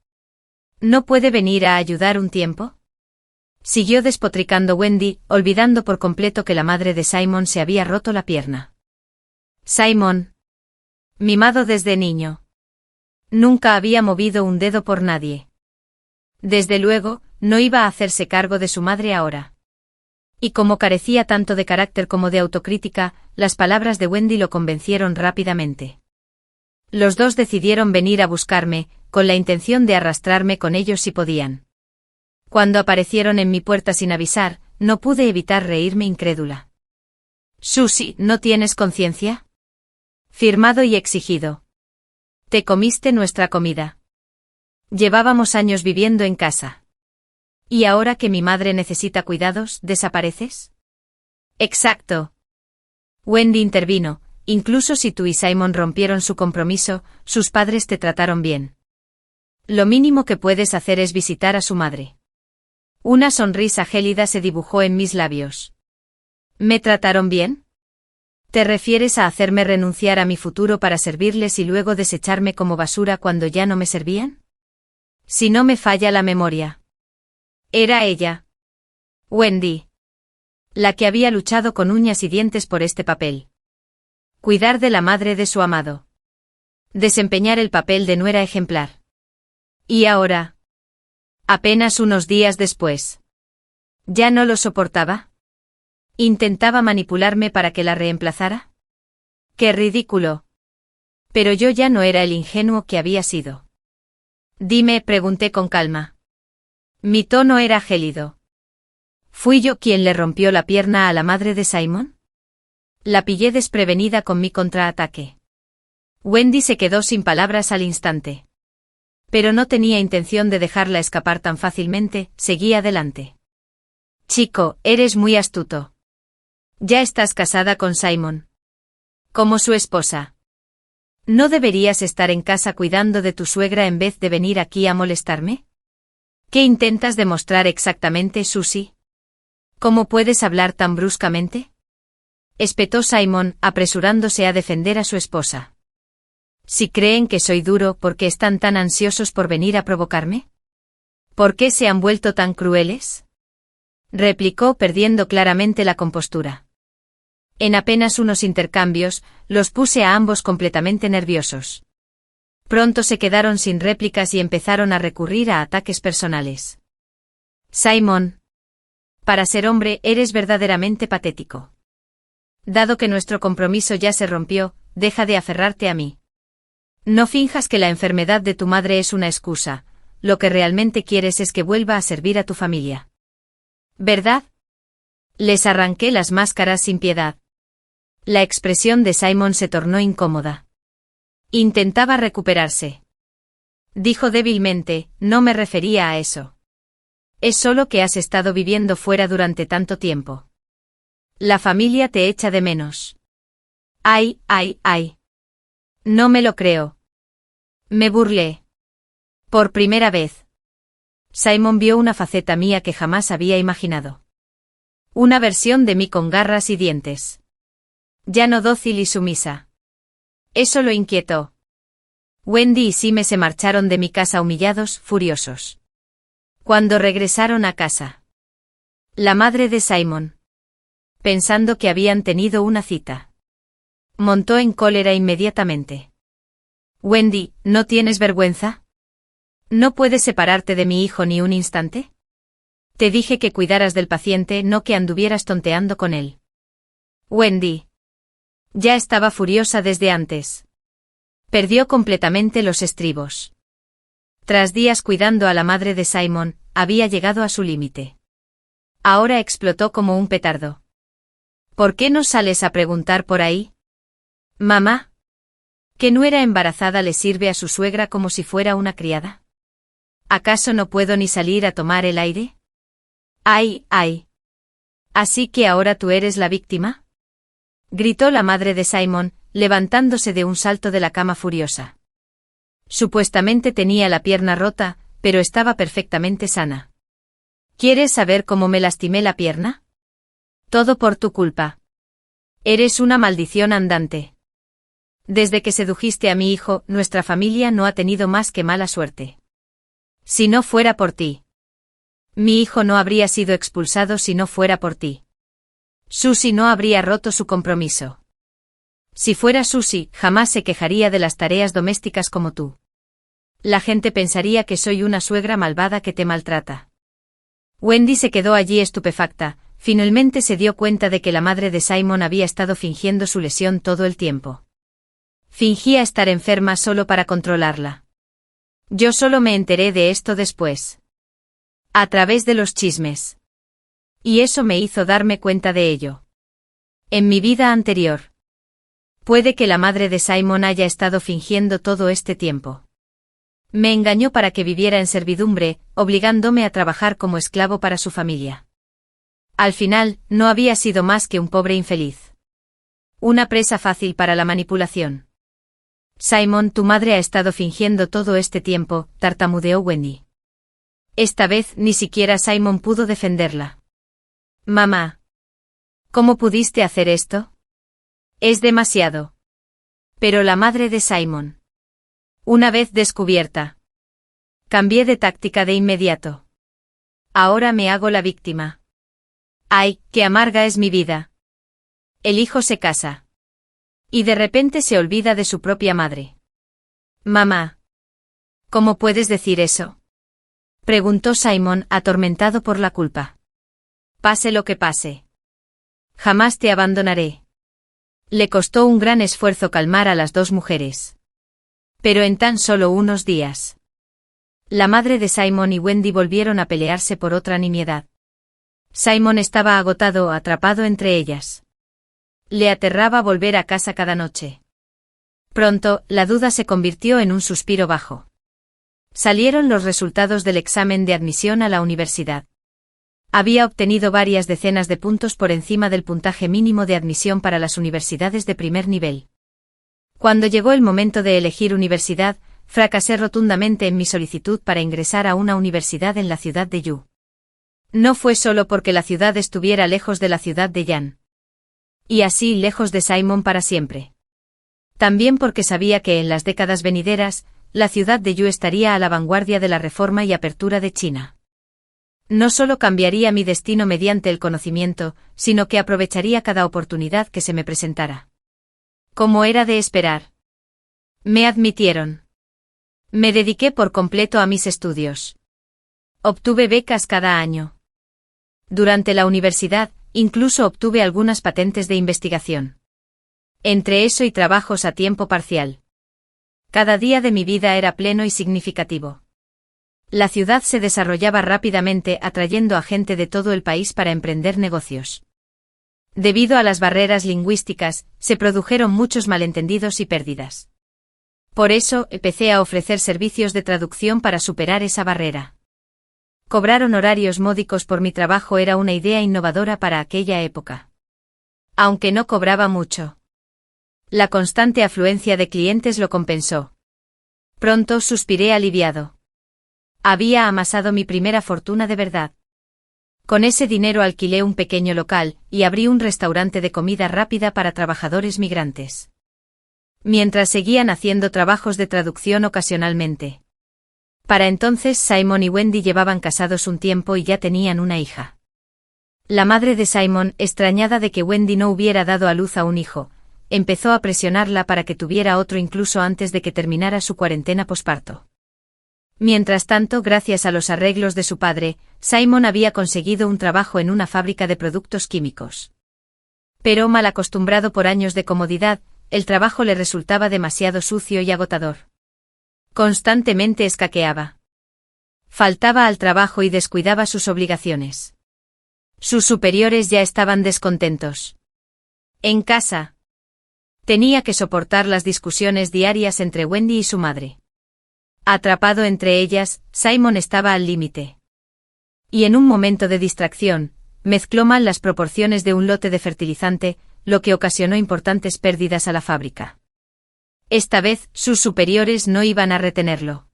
¿No puede venir a ayudar un tiempo?». Siguió despotricando Wendy, olvidando por completo que la madre de Simon se había roto la pierna. Simon, mimado desde niño, nunca había movido un dedo por nadie. Desde luego, no iba a hacerse cargo de su madre ahora. Y como carecía tanto de carácter como de autocrítica, las palabras de Wendy lo convencieron rápidamente. Los dos decidieron venir a buscarme, con la intención de arrastrarme con ellos si podían. Cuando aparecieron en mi puerta sin avisar, no pude evitar reírme incrédula. «Susie, ¿no tienes conciencia?». Firmado y exigido. «Te comiste nuestra comida. Llevábamos años viviendo en casa. ¿Y ahora que mi madre necesita cuidados, desapareces?». «Exacto». Wendy intervino: «Incluso si tú y Simon rompieron su compromiso, sus padres te trataron bien. Lo mínimo que puedes hacer es visitar a su madre». Una sonrisa gélida se dibujó en mis labios. ¿Me trataron bien? ¿Te refieres a hacerme renunciar a mi futuro para servirles y luego desecharme como basura cuando ya no me servían? Si no me falla la memoria. Era ella, Wendy, la que había luchado con uñas y dientes por este papel. Cuidar de la madre de su amado. Desempeñar el papel de nuera ejemplar. Y ahora, apenas unos días después, ¿ya no lo soportaba? ¿Intentaba manipularme para que la reemplazara? ¡Qué ridículo! Pero yo ya no era el ingenuo que había sido. «Dime», pregunté con calma. Mi tono era gélido. ¿Fui yo quien le rompió la pierna a la madre de Simon? La pillé desprevenida con mi contraataque. Wendy se quedó sin palabras al instante. Pero no tenía intención de dejarla escapar tan fácilmente, seguí adelante. «Chico, eres muy astuto. Ya estás casada con Simon. Como su esposa. ¿No deberías estar en casa cuidando de tu suegra en vez de venir aquí a molestarme? ¿Qué intentas demostrar exactamente, Susie? ¿Cómo puedes hablar tan bruscamente?», espetó Simon, apresurándose a defender a su esposa. «Si creen que soy duro, ¿por qué están tan ansiosos por venir a provocarme? ¿Por qué se han vuelto tan crueles?», replicó perdiendo claramente la compostura. En apenas unos intercambios, los puse a ambos completamente nerviosos. Pronto se quedaron sin réplicas y empezaron a recurrir a ataques personales. «Simon, para ser hombre eres verdaderamente patético. Dado que nuestro compromiso ya se rompió, deja de aferrarte a mí. No finjas que la enfermedad de tu madre es una excusa, lo que realmente quieres es que vuelva a servir a tu familia. ¿Verdad?». Les arranqué las máscaras sin piedad. La expresión de Simon se tornó incómoda. Intentaba recuperarse. Dijo débilmente, no me refería a eso. Es solo que has estado viviendo fuera durante tanto tiempo. La familia te echa de menos. Ay, ay, ay. No me lo creo. Me burlé. Por primera vez. Simon vio una faceta mía que jamás había imaginado. Una versión de mí con garras y dientes. Ya no dócil y sumisa. Eso lo inquietó. Wendy y Sime se marcharon de mi casa humillados, furiosos. Cuando regresaron a casa, la madre de Simon, pensando que habían tenido una cita, montó en cólera inmediatamente. Wendy, ¿no tienes vergüenza? ¿No puedes separarte de mi hijo ni un instante? Te dije que cuidaras del paciente, no que anduvieras tonteando con él. Wendy. Ya estaba furiosa desde antes. Perdió completamente los estribos. Tras días cuidando a la madre de Simon, había llegado a su límite. Ahora explotó como un petardo. ¿Por qué no sales a preguntar por ahí? Mamá. ¿Que nuera embarazada le sirve a su suegra como si fuera una criada? ¿Acaso no puedo ni salir a tomar el aire? ¡Ay, ay! ¿Así que ahora tú eres la víctima? Gritó la madre de Simon, levantándose de un salto de la cama furiosa. Supuestamente tenía la pierna rota, pero estaba perfectamente sana. ¿Quieres saber cómo me lastimé la pierna? Todo por tu culpa. Eres una maldición andante. Desde que sedujiste a mi hijo, nuestra familia no ha tenido más que mala suerte. Si no fuera por ti. Mi hijo no habría sido expulsado si no fuera por ti. Susie no habría roto su compromiso. Si fuera Susie, jamás se quejaría de las tareas domésticas como tú. La gente pensaría que soy una suegra malvada que te maltrata. Wendy se quedó allí estupefacta, finalmente se dio cuenta de que la madre de Simon había estado fingiendo su lesión todo el tiempo. Fingía estar enferma solo para controlarla. Yo solo me enteré de esto después. A través de los chismes. Y eso me hizo darme cuenta de ello. En mi vida anterior. Puede que la madre de Simon haya estado fingiendo todo este tiempo. Me engañó para que viviera en servidumbre, obligándome a trabajar como esclavo para su familia. Al final, no había sido más que un pobre infeliz. Una presa fácil para la manipulación. Simon, tu madre ha estado fingiendo todo este tiempo, tartamudeó Wendy. Esta vez ni siquiera Simon pudo defenderla. Mamá. ¿Cómo pudiste hacer esto? Es demasiado. Pero la madre de Simon. Una vez descubierta. Cambié de táctica de inmediato. Ahora me hago la víctima. Ay, qué amarga es mi vida. El hijo se casa. Y de repente se olvida de su propia madre. Mamá. ¿Cómo puedes decir eso? Preguntó Simon, atormentado por la culpa. Pase lo que pase. Jamás te abandonaré. Le costó un gran esfuerzo calmar a las dos mujeres. Pero en tan solo unos días. La madre de Simon y Wendy volvieron a pelearse por otra nimiedad. Simon estaba agotado, atrapado entre ellas. Le aterraba volver a casa cada noche. Pronto, la duda se convirtió en un suspiro bajo. Salieron los resultados del examen de admisión a la universidad. Había obtenido varias decenas de puntos por encima del puntaje mínimo de admisión para las universidades de primer nivel. Cuando llegó el momento de elegir universidad, fracasé rotundamente en mi solicitud para ingresar a una universidad en la ciudad de Yu. No fue solo porque la ciudad estuviera lejos de la ciudad de Yan. Y así lejos de Simon para siempre. También porque sabía que en las décadas venideras, la ciudad de Yu estaría a la vanguardia de la reforma y apertura de China. No solo cambiaría mi destino mediante el conocimiento, sino que aprovecharía cada oportunidad que se me presentara. Como era de esperar. Me admitieron. Me dediqué por completo a mis estudios. Obtuve becas cada año. Durante la universidad, incluso obtuve algunas patentes de investigación. Entre eso y trabajos a tiempo parcial. Cada día de mi vida era pleno y significativo. La ciudad se desarrollaba rápidamente, atrayendo a gente de todo el país para emprender negocios. Debido a las barreras lingüísticas, se produjeron muchos malentendidos y pérdidas. Por eso, empecé a ofrecer servicios de traducción para superar esa barrera. Cobrar honorarios módicos por mi trabajo era una idea innovadora para aquella época. Aunque no cobraba mucho. La constante afluencia de clientes lo compensó. Pronto suspiré aliviado. Había amasado mi primera fortuna de verdad. Con ese dinero alquilé un pequeño local y abrí un restaurante de comida rápida para trabajadores migrantes. Mientras seguían haciendo trabajos de traducción ocasionalmente. Para entonces Simon y Wendy llevaban casados un tiempo y ya tenían una hija. La madre de Simon, extrañada de que Wendy no hubiera dado a luz a un hijo, empezó a presionarla para que tuviera otro incluso antes de que terminara su cuarentena posparto. Mientras tanto, gracias a los arreglos de su padre, Simon había conseguido un trabajo en una fábrica de productos químicos. Pero mal acostumbrado por años de comodidad, el trabajo le resultaba demasiado sucio y agotador. Constantemente escaqueaba. Faltaba al trabajo y descuidaba sus obligaciones. Sus superiores ya estaban descontentos. En casa, tenía que soportar las discusiones diarias entre Wendy y su madre. Atrapado entre ellas, Simon estaba al límite. Y en un momento de distracción, mezcló mal las proporciones de un lote de fertilizante, lo que ocasionó importantes pérdidas a la fábrica. Esta vez, sus superiores no iban a retenerlo.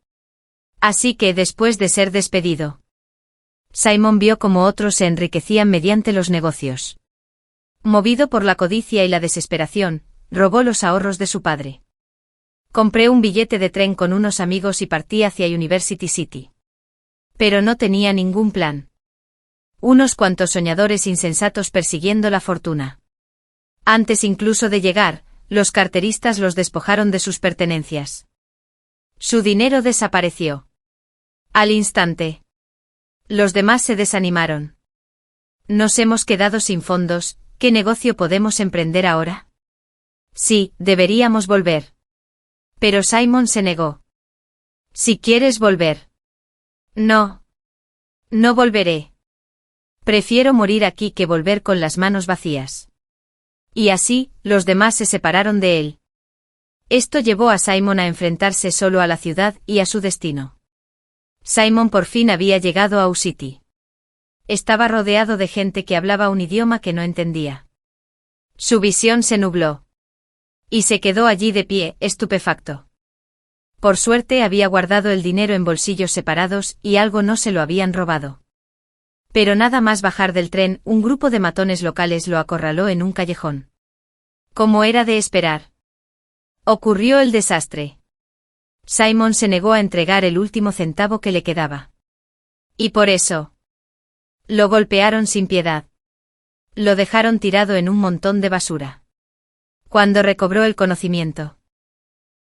Así que después de ser despedido, Simon vio cómo otros se enriquecían mediante los negocios. Movido por la codicia y la desesperación, robó los ahorros de su padre. Compré un billete de tren con unos amigos y partí hacia University City. Pero no tenía ningún plan. Unos cuantos soñadores insensatos persiguiendo la fortuna. Antes incluso de llegar, los carteristas los despojaron de sus pertenencias. Su dinero desapareció. Al instante. Los demás se desanimaron. Nos hemos quedado sin fondos, ¿qué negocio podemos emprender ahora? Sí, deberíamos volver. Pero Simon se negó. Si quieres volver. No. No volveré. Prefiero morir aquí que volver con las manos vacías. Y así, los demás se separaron de él. Esto llevó a Simon a enfrentarse solo a la ciudad y a su destino. Simon por fin había llegado a U-City. Estaba rodeado de gente que hablaba un idioma que no entendía. Su visión se nubló. Y se quedó allí de pie, estupefacto. Por suerte había guardado el dinero en bolsillos separados y algo no se lo habían robado. Pero nada más bajar del tren, un grupo de matones locales lo acorraló en un callejón. Como era de esperar. Ocurrió el desastre. Simon se negó a entregar el último centavo que le quedaba. Y por eso, lo golpearon sin piedad. Lo dejaron tirado en un montón de basura. Cuando recobró el conocimiento,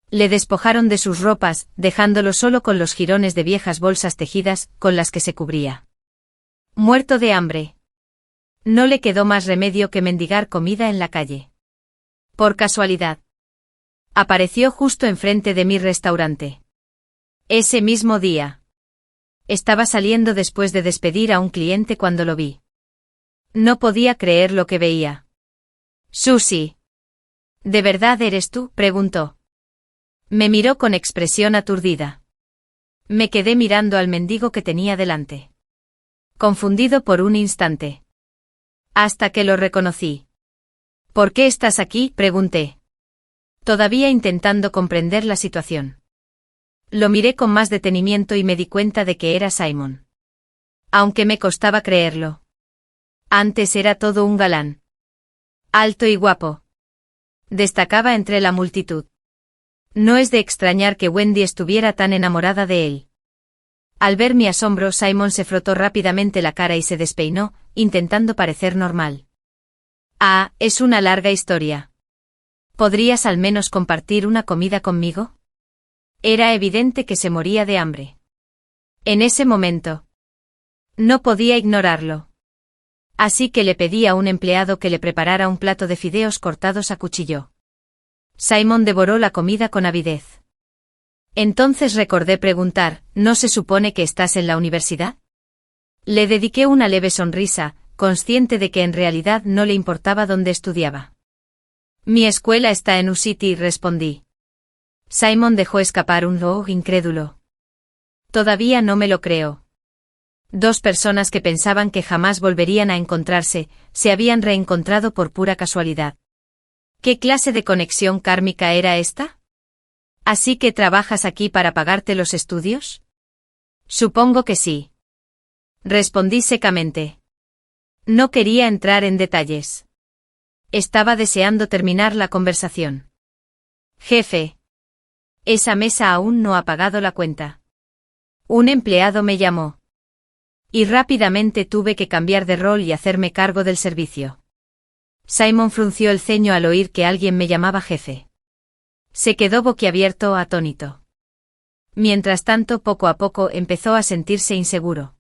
le despojaron de sus ropas, dejándolo solo con los jirones de viejas bolsas tejidas, con las que se cubría. Muerto de hambre. No le quedó más remedio que mendigar comida en la calle. Por casualidad, apareció justo enfrente de mi restaurante. Ese mismo día. Estaba saliendo después de despedir a un cliente cuando lo vi. No podía creer lo que veía. Susie. ¿De verdad eres tú?, preguntó. Me miró con expresión aturdida. Me quedé mirando al mendigo que tenía delante. Confundido por un instante. Hasta que lo reconocí. ¿Por qué estás aquí?, pregunté. Todavía intentando comprender la situación. Lo miré con más detenimiento y me di cuenta de que era Simon. Aunque me costaba creerlo. Antes era todo un galán. Alto y guapo. Destacaba entre la multitud. No es de extrañar que Wendy estuviera tan enamorada de él. Al ver mi asombro, Simon se frotó rápidamente la cara y se despeinó, intentando parecer normal. Ah, es una larga historia. ¿Podrías al menos compartir una comida conmigo? Era evidente que se moría de hambre. En ese momento, no podía ignorarlo. Así que le pedí a un empleado que le preparara un plato de fideos cortados a cuchillo. Simon devoró la comida con avidez. Entonces recordé preguntar, ¿no se supone que estás en la universidad? Le dediqué una leve sonrisa, consciente de que en realidad no le importaba dónde estudiaba. Mi escuela está en U-City, respondí. Simon dejó escapar un "oh" incrédulo. Todavía no me lo creo. Dos personas que pensaban que jamás volverían a encontrarse, se habían reencontrado por pura casualidad. ¿Qué clase de conexión kármica era esta? ¿Así que trabajas aquí para pagarte los estudios? Supongo que sí. Respondí secamente. No quería entrar en detalles. Estaba deseando terminar la conversación. Jefe. Esa mesa aún no ha pagado la cuenta. Un empleado me llamó. Y rápidamente tuve que cambiar de rol y hacerme cargo del servicio. Simon frunció el ceño al oír que alguien me llamaba jefe. Se quedó boquiabierto, atónito. Mientras tanto, poco a poco empezó a sentirse inseguro.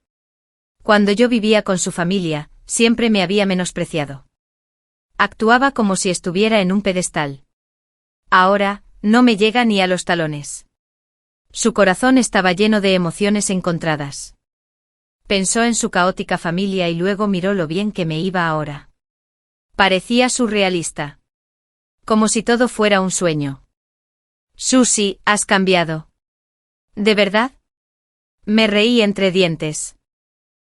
Cuando yo vivía con su familia, siempre me había menospreciado. Actuaba como si estuviera en un pedestal. Ahora, no me llega ni a los talones. Su corazón estaba lleno de emociones encontradas. Pensó en su caótica familia y luego miró lo bien que me iba ahora. Parecía surrealista. Como si todo fuera un sueño. Susie, has cambiado. ¿De verdad? Me reí entre dientes.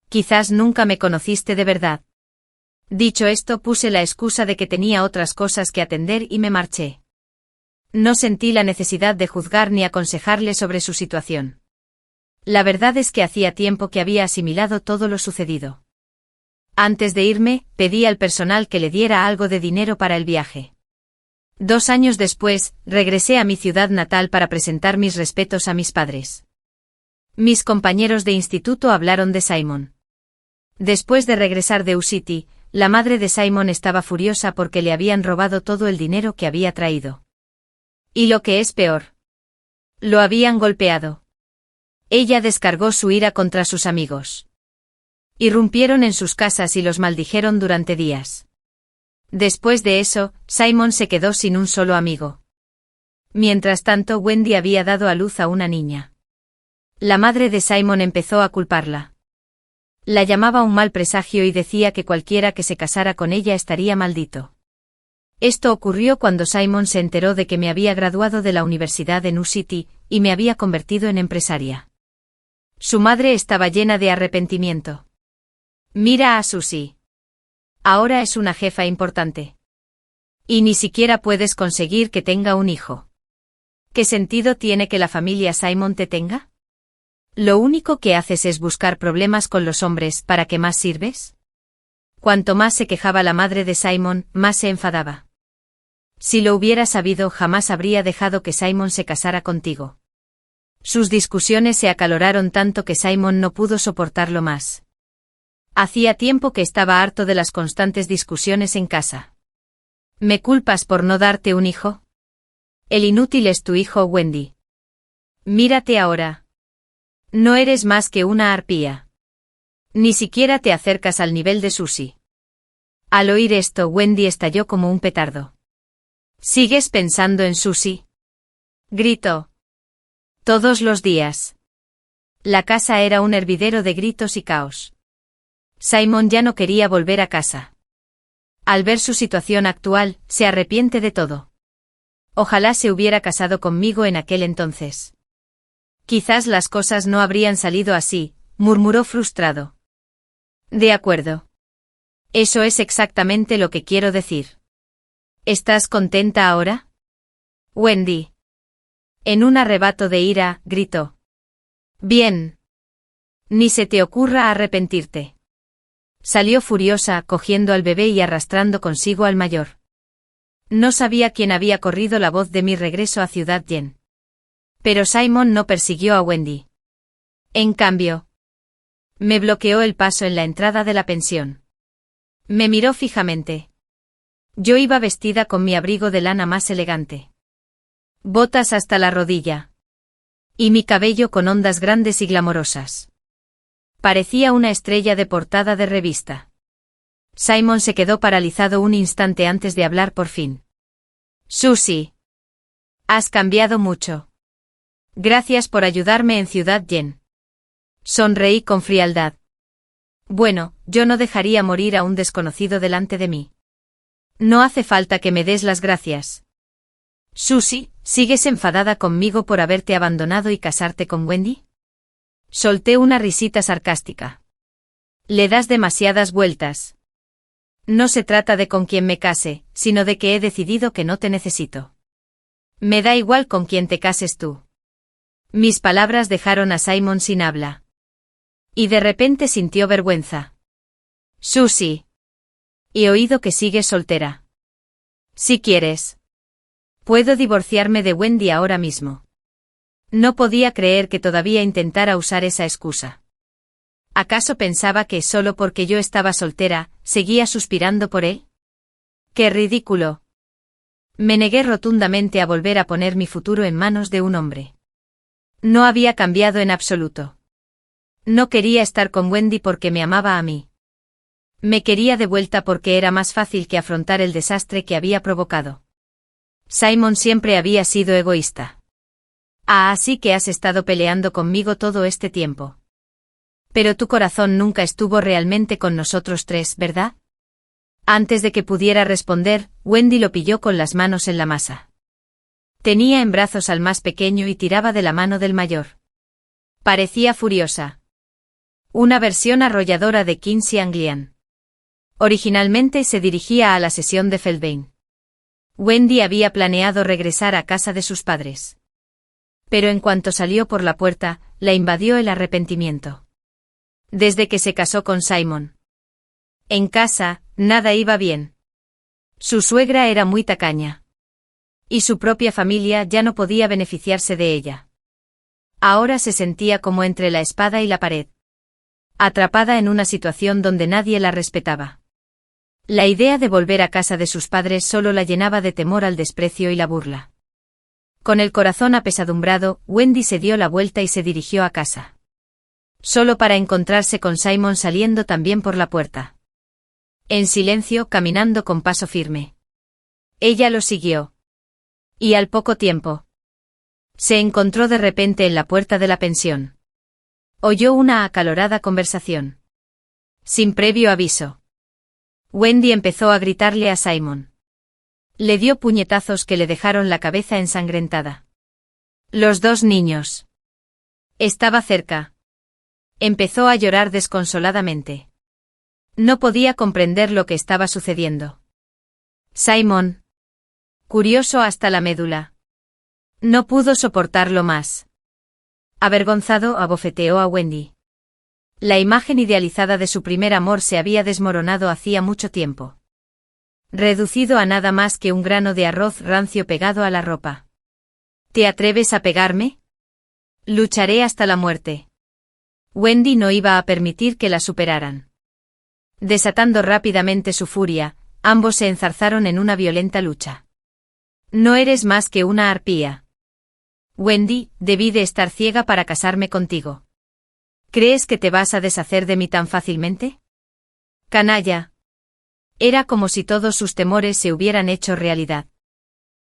Quizás nunca me conociste de verdad. Dicho esto, puse la excusa de que tenía otras cosas que atender y me marché. No sentí la necesidad de juzgar ni aconsejarle sobre su situación. La verdad es que hacía tiempo que había asimilado todo lo sucedido. Antes de irme, pedí al personal que le diera algo de dinero para el viaje. 2 años después, regresé a mi ciudad natal para presentar mis respetos a mis padres. Mis compañeros de instituto hablaron de Simon. Después de regresar de U-City, la madre de Simon estaba furiosa porque le habían robado todo el dinero que había traído. Y lo que es peor, lo habían golpeado. Ella descargó su ira contra sus amigos. Irrumpieron en sus casas y los maldijeron durante días. Después de eso, Simon se quedó sin un solo amigo. Mientras tanto, Wendy había dado a luz a una niña. La madre de Simon empezó a culparla. La llamaba un mal presagio y decía que cualquiera que se casara con ella estaría maldito. Esto ocurrió cuando Simon se enteró de que me había graduado de la universidad en U-City y me había convertido en empresaria. Su madre estaba llena de arrepentimiento. Mira a Susie. Ahora es una jefa importante. Y ni siquiera puedes conseguir que tenga un hijo. ¿Qué sentido tiene que la familia Simon te tenga? Lo único que haces es buscar problemas con los hombres. ¿Para qué más sirves? Cuanto más se quejaba la madre de Simon, más se enfadaba. Si lo hubiera sabido, jamás habría dejado que Simon se casara contigo. Sus discusiones se acaloraron tanto que Simon no pudo soportarlo más. Hacía tiempo que estaba harto de las constantes discusiones en casa. ¿Me culpas por no darte un hijo? El inútil es tu hijo, Wendy. Mírate ahora. No eres más que una arpía. Ni siquiera te acercas al nivel de Susie. Al oír esto, Wendy estalló como un petardo. ¿Sigues pensando en Susie?, gritó. Todos los días. La casa era un hervidero de gritos y caos. Simon ya no quería volver a casa. Al ver su situación actual, se arrepiente de todo. Ojalá se hubiera casado conmigo en aquel entonces. Quizás las cosas no habrían salido así, murmuró frustrado. De acuerdo. Eso es exactamente lo que quiero decir. ¿Estás contenta ahora? Wendy. En un arrebato de ira, gritó. Bien. Ni se te ocurra arrepentirte. Salió furiosa, cogiendo al bebé y arrastrando consigo al mayor. No sabía quién había corrido la voz de mi regreso a Ciudad Yen. Pero Simon no persiguió a Wendy. En cambio, me bloqueó el paso en la entrada de la pensión. Me miró fijamente. Yo iba vestida con mi abrigo de lana más elegante. Botas hasta la rodilla. Y mi cabello con ondas grandes y glamorosas. Parecía una estrella de portada de revista. Simon se quedó paralizado un instante antes de hablar por fin. Susie. Has cambiado mucho. Gracias por ayudarme en Ciudad Yen. Sonreí con frialdad. Bueno, yo no dejaría morir a un desconocido delante de mí. No hace falta que me des las gracias. Susie, ¿sigues enfadada conmigo por haberte abandonado y casarte con Wendy? Solté una risita sarcástica. Le das demasiadas vueltas. No se trata de con quién me case, sino de que he decidido que no te necesito. Me da igual con quién te cases tú. Mis palabras dejaron a Simon sin habla. Y de repente sintió vergüenza. Susie. He oído que sigues soltera. Si quieres. Puedo divorciarme de Wendy ahora mismo. No podía creer que todavía intentara usar esa excusa. ¿Acaso pensaba que solo porque yo estaba soltera, seguía suspirando por él? ¡Qué ridículo! Me negué rotundamente a volver a poner mi futuro en manos de un hombre. No había cambiado en absoluto. No quería estar con Wendy porque me amaba a mí. Me quería de vuelta porque era más fácil que afrontar el desastre que había provocado. Simon siempre había sido egoísta. Ah, así que has estado peleando conmigo todo este tiempo. Pero tu corazón nunca estuvo realmente con nosotros tres, ¿verdad? Antes de que pudiera responder, Wendy lo pilló con las manos en la masa. Tenía en brazos al más pequeño y tiraba de la mano del mayor. Parecía furiosa. Una versión arrolladora de Kinsey Anglian. Originalmente se dirigía a la sesión de Feldbain. Wendy había planeado regresar a casa de sus padres. Pero en cuanto salió por la puerta, la invadió el arrepentimiento. Desde que se casó con Simon. En casa, nada iba bien. Su suegra era muy tacaña. Y su propia familia ya no podía beneficiarse de ella. Ahora se sentía como entre la espada y la pared. Atrapada en una situación donde nadie la respetaba. La idea de volver a casa de sus padres solo la llenaba de temor al desprecio y la burla. Con el corazón apesadumbrado, Wendy se dio la vuelta y se dirigió a casa. Solo para encontrarse con Simon saliendo también por la puerta. En silencio, caminando con paso firme. Ella lo siguió. Y al poco tiempo, se encontró de repente en la puerta de la pensión. Oyó una acalorada conversación. Sin previo aviso. Wendy empezó a gritarle a Simon. Le dio puñetazos que le dejaron la cabeza ensangrentada. Los dos niños. Estaba cerca. Empezó a llorar desconsoladamente. No podía comprender lo que estaba sucediendo. Simon. Curioso hasta la médula. No pudo soportarlo más. Avergonzado, abofeteó a Wendy. La imagen idealizada de su primer amor se había desmoronado hacía mucho tiempo. Reducido a nada más que un grano de arroz rancio pegado a la ropa. ¿Te atreves a pegarme? Lucharé hasta la muerte. Wendy no iba a permitir que la superaran. Desatando rápidamente su furia, ambos se enzarzaron en una violenta lucha. No eres más que una arpía. Wendy, debí de estar ciega para casarme contigo. ¿Crees que te vas a deshacer de mí tan fácilmente? Canalla. Era como si todos sus temores se hubieran hecho realidad.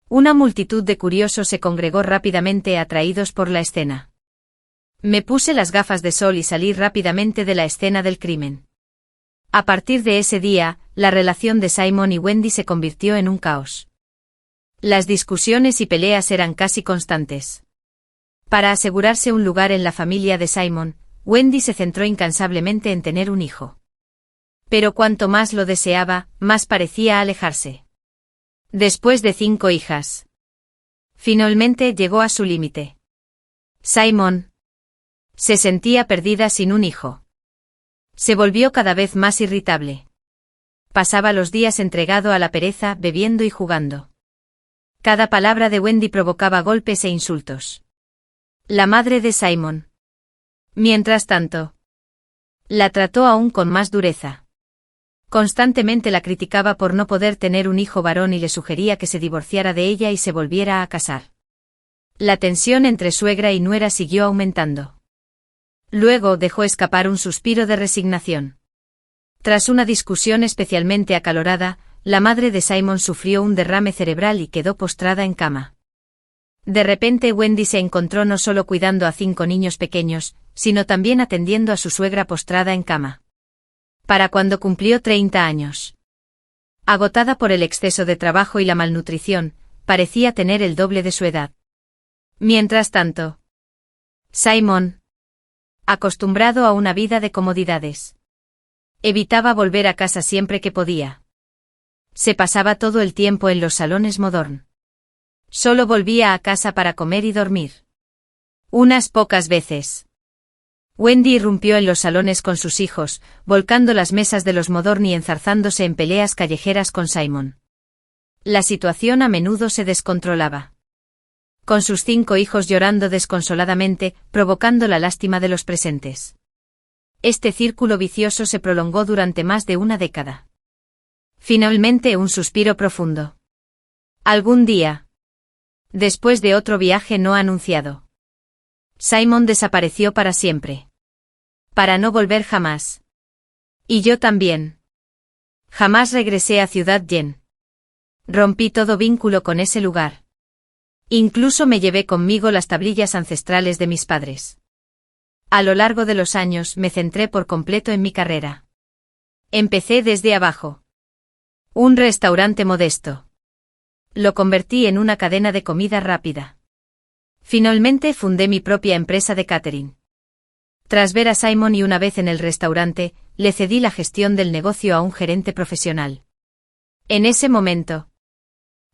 Una multitud de curiosos se congregó rápidamente atraídos por la escena. Me puse las gafas de sol y salí rápidamente de la escena del crimen. A partir de ese día, la relación de Simon y Wendy se convirtió en un caos. Las discusiones y peleas eran casi constantes. Para asegurarse un lugar en la familia de Simon, Wendy se centró incansablemente en tener un hijo. Pero cuanto más lo deseaba, más parecía alejarse. Después de 5 hijas. Finalmente llegó a su límite. Simon se sentía perdida sin un hijo. Se volvió cada vez más irritable. Pasaba los días entregado a la pereza, bebiendo y jugando. Cada palabra de Wendy provocaba golpes e insultos. La madre de Simon. Mientras tanto, la trató aún con más dureza. Constantemente la criticaba por no poder tener un hijo varón y le sugería que se divorciara de ella y se volviera a casar. La tensión entre suegra y nuera siguió aumentando. Luego dejó escapar un suspiro de resignación. Tras una discusión especialmente acalorada, la madre de Simon sufrió un derrame cerebral y quedó postrada en cama. De repente Wendy se encontró no solo cuidando a 5 niños pequeños, sino también atendiendo a su suegra postrada en cama. Para cuando cumplió 30 años. Agotada por el exceso de trabajo y la malnutrición, parecía tener el doble de su edad. Mientras tanto, Simon, acostumbrado a una vida de comodidades, evitaba volver a casa siempre que podía. Se pasaba todo el tiempo en los salones Modorn. Solo volvía a casa para comer y dormir. Unas pocas veces. Wendy irrumpió en los salones con sus hijos, volcando las mesas de los Modorn y enzarzándose en peleas callejeras con Simon. La situación a menudo se descontrolaba. Con sus 5 hijos llorando desconsoladamente, provocando la lástima de los presentes. Este círculo vicioso se prolongó durante más de una década. Finalmente un suspiro profundo. Algún día. Después de otro viaje no anunciado. Simon desapareció para siempre. Para no volver jamás. Y yo también. Jamás regresé a Ciudad Yen. Rompí todo vínculo con ese lugar. Incluso me llevé conmigo las tablillas ancestrales de mis padres. A lo largo de los años me centré por completo en mi carrera. Empecé desde abajo. Un restaurante modesto. Lo convertí en una cadena de comida rápida. Finalmente fundé mi propia empresa de catering. Tras ver a Simon y una vez en el restaurante, le cedí la gestión del negocio a un gerente profesional. En ese momento.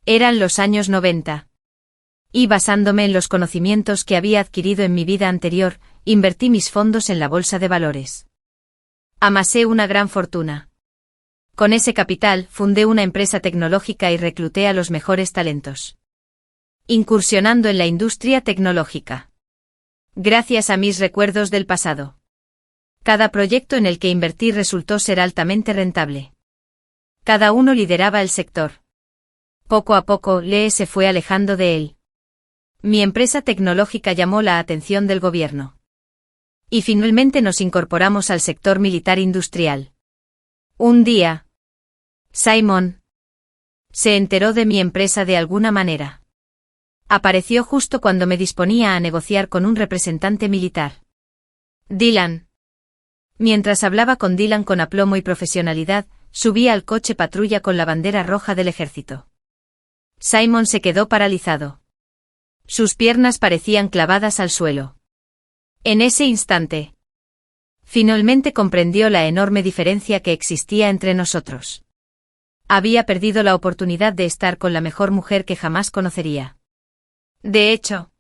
Eran los años 90. Y basándome en los conocimientos que había adquirido en mi vida anterior, invertí mis fondos en la bolsa de valores. Amasé una gran fortuna. Con ese capital, fundé una empresa tecnológica y recluté a los mejores talentos. Incursionando en la industria tecnológica. Gracias a mis recuerdos del pasado. Cada proyecto en el que invertí resultó ser altamente rentable. Cada uno lideraba el sector. Poco a poco, Lee se fue alejando de él. Mi empresa tecnológica llamó la atención del gobierno. Y finalmente nos incorporamos al sector militar industrial. Un día, Simon se enteró de mi empresa de alguna manera. Apareció justo cuando me disponía a negociar con un representante militar. Dylan. Mientras hablaba con Dylan con aplomo y profesionalidad, subí al coche patrulla con la bandera roja del ejército. Simon se quedó paralizado. Sus piernas parecían clavadas al suelo. En ese instante, finalmente comprendió la enorme diferencia que existía entre nosotros. Había perdido la oportunidad de estar con la mejor mujer que jamás conocería. De hecho,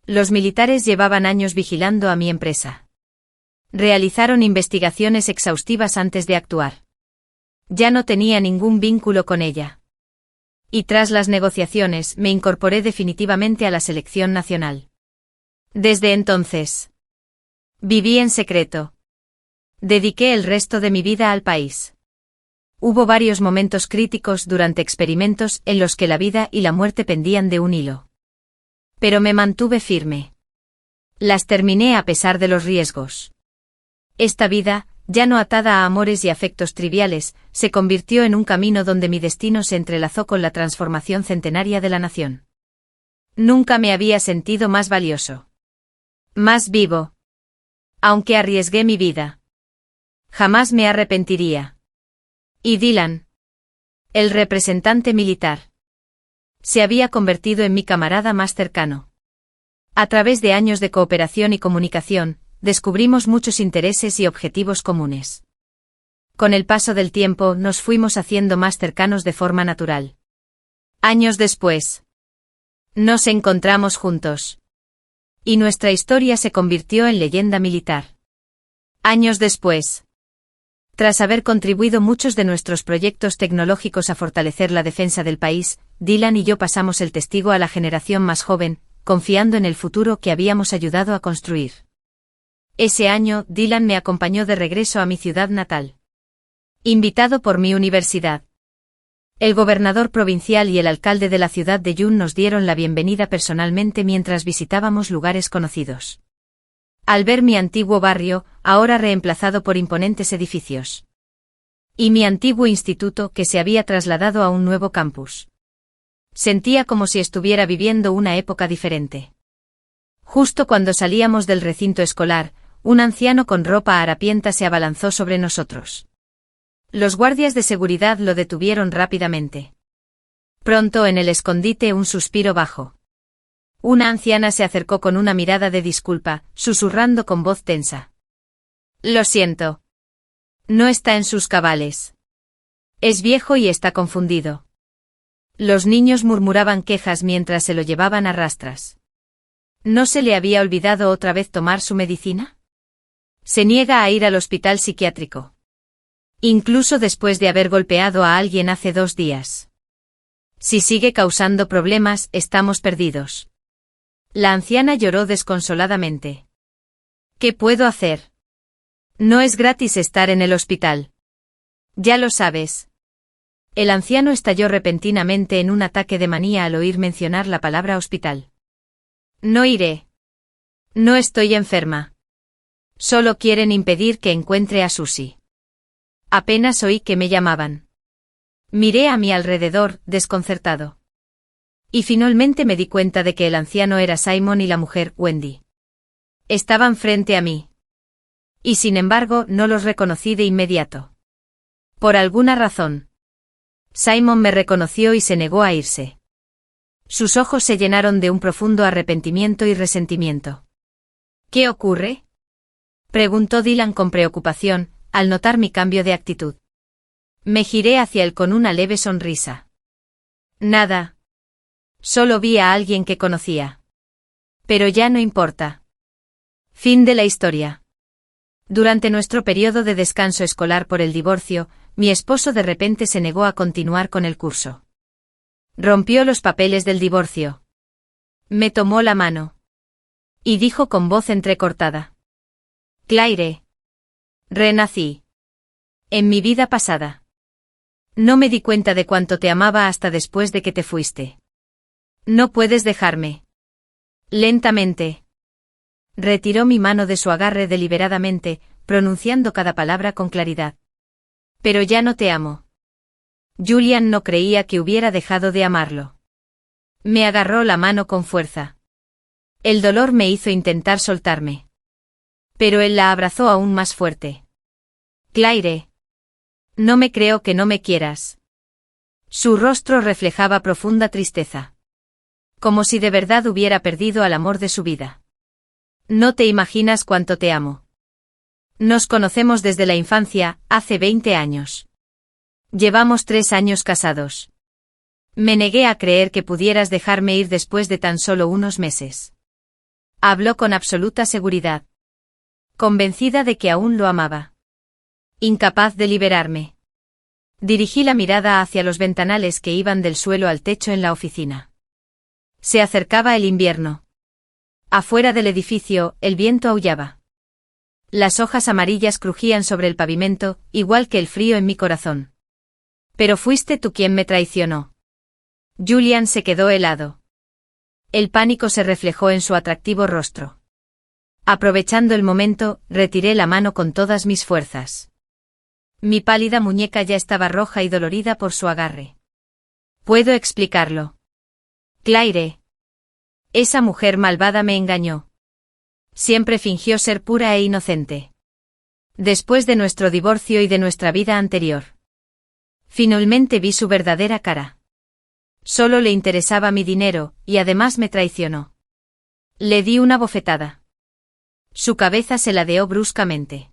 los militares llevaban años vigilando a mi empresa. Realizaron investigaciones exhaustivas antes de actuar. Ya no tenía ningún vínculo con ella. Y tras las negociaciones me incorporé definitivamente a la selección nacional. Desde entonces, viví en secreto. Dediqué el resto de mi vida al país. Hubo varios momentos críticos durante experimentos en los que la vida y la muerte pendían de un hilo. Pero me mantuve firme. Las terminé a pesar de los riesgos. Esta vida, ya no atada a amores y afectos triviales, se convirtió en un camino donde mi destino se entrelazó con la transformación centenaria de la nación. Nunca me había sentido más valioso. Más vivo. Aunque arriesgué mi vida. Jamás me arrepentiría. Y Dylan, el representante militar, se había convertido en mi camarada más cercano. A través de años de cooperación y comunicación, descubrimos muchos intereses y objetivos comunes. Con el paso del tiempo nos fuimos haciendo más cercanos de forma natural. Años después, nos encontramos juntos. Y nuestra historia se convirtió en leyenda militar. Años después, tras haber contribuido muchos de nuestros proyectos tecnológicos a fortalecer la defensa del país, Dylan y yo pasamos el testigo a la generación más joven, confiando en el futuro que habíamos ayudado a construir. Ese año, Dylan me acompañó de regreso a mi ciudad natal. Invitado por mi universidad. El gobernador provincial y el alcalde de la ciudad de Yun nos dieron la bienvenida personalmente mientras visitábamos lugares conocidos. Al ver mi antiguo barrio, ahora reemplazado por imponentes edificios. Y mi antiguo instituto que se había trasladado a un nuevo campus. Sentía como si estuviera viviendo una época diferente. Justo cuando salíamos del recinto escolar, un anciano con ropa harapienta se abalanzó sobre nosotros. Los guardias de seguridad lo detuvieron rápidamente. Pronto en el escondite un suspiro bajo. Una anciana se acercó con una mirada de disculpa, susurrando con voz tensa. Lo siento. No está en sus cabales. Es viejo y está confundido. Los niños murmuraban quejas mientras se lo llevaban a rastras. ¿No se le había olvidado otra vez tomar su medicina? Se niega a ir al hospital psiquiátrico. Incluso después de haber golpeado a alguien hace 2 días. Si sigue causando problemas, estamos perdidos. La anciana lloró desconsoladamente. ¿Qué puedo hacer? No es gratis estar en el hospital. Ya lo sabes. El anciano estalló repentinamente en un ataque de manía al oír mencionar la palabra hospital. No iré. No estoy enferma. Solo quieren impedir que encuentre a Susie. Apenas oí que me llamaban. Miré a mi alrededor, desconcertado. Y finalmente me di cuenta de que el anciano era Simon y la mujer, Wendy. Estaban frente a mí. Y sin embargo, no los reconocí de inmediato. Por alguna razón. Simon me reconoció y se negó a irse. Sus ojos se llenaron de un profundo arrepentimiento y resentimiento. ¿Qué ocurre? Preguntó Dylan con preocupación, al notar mi cambio de actitud. Me giré hacia él con una leve sonrisa. Nada. Solo vi a alguien que conocía. Pero ya no importa. Fin de la historia. Durante nuestro periodo de descanso escolar por el divorcio, mi esposo de repente se negó a continuar con el curso. Rompió los papeles del divorcio. Me tomó la mano. Y dijo con voz entrecortada. Claire. Renací. En mi vida pasada. No me di cuenta de cuánto te amaba hasta después de que te fuiste. No puedes dejarme. Lentamente. Retiró mi mano de su agarre deliberadamente, pronunciando cada palabra con claridad. Pero ya no te amo. Julian no creía que hubiera dejado de amarlo. Me agarró la mano con fuerza. El dolor me hizo intentar soltarme. Pero él la abrazó aún más fuerte. Claire. No me creo que no me quieras. Su rostro reflejaba profunda tristeza. Como si de verdad hubiera perdido al amor de su vida. No te imaginas cuánto te amo. Nos conocemos desde la infancia, hace 20 años. Llevamos 3 años casados. Me negué a creer que pudieras dejarme ir después de tan solo unos meses. Habló con absoluta seguridad. Convencida de que aún lo amaba. Incapaz de liberarme. Dirigí la mirada hacia los ventanales que iban del suelo al techo en la oficina. Se acercaba el invierno. Afuera del edificio, el viento aullaba. Las hojas amarillas crujían sobre el pavimento, igual que el frío en mi corazón. Pero fuiste tú quien me traicionó. Julian se quedó helado. El pánico se reflejó en su atractivo rostro. Aprovechando el momento, retiré la mano con todas mis fuerzas. Mi pálida muñeca ya estaba roja y dolorida por su agarre. Puedo explicarlo. Claire. Esa mujer malvada me engañó. Siempre fingió ser pura e inocente. Después de nuestro divorcio y de nuestra vida anterior. Finalmente vi su verdadera cara. Solo le interesaba mi dinero, y además me traicionó. Le di una bofetada. Su cabeza se ladeó bruscamente.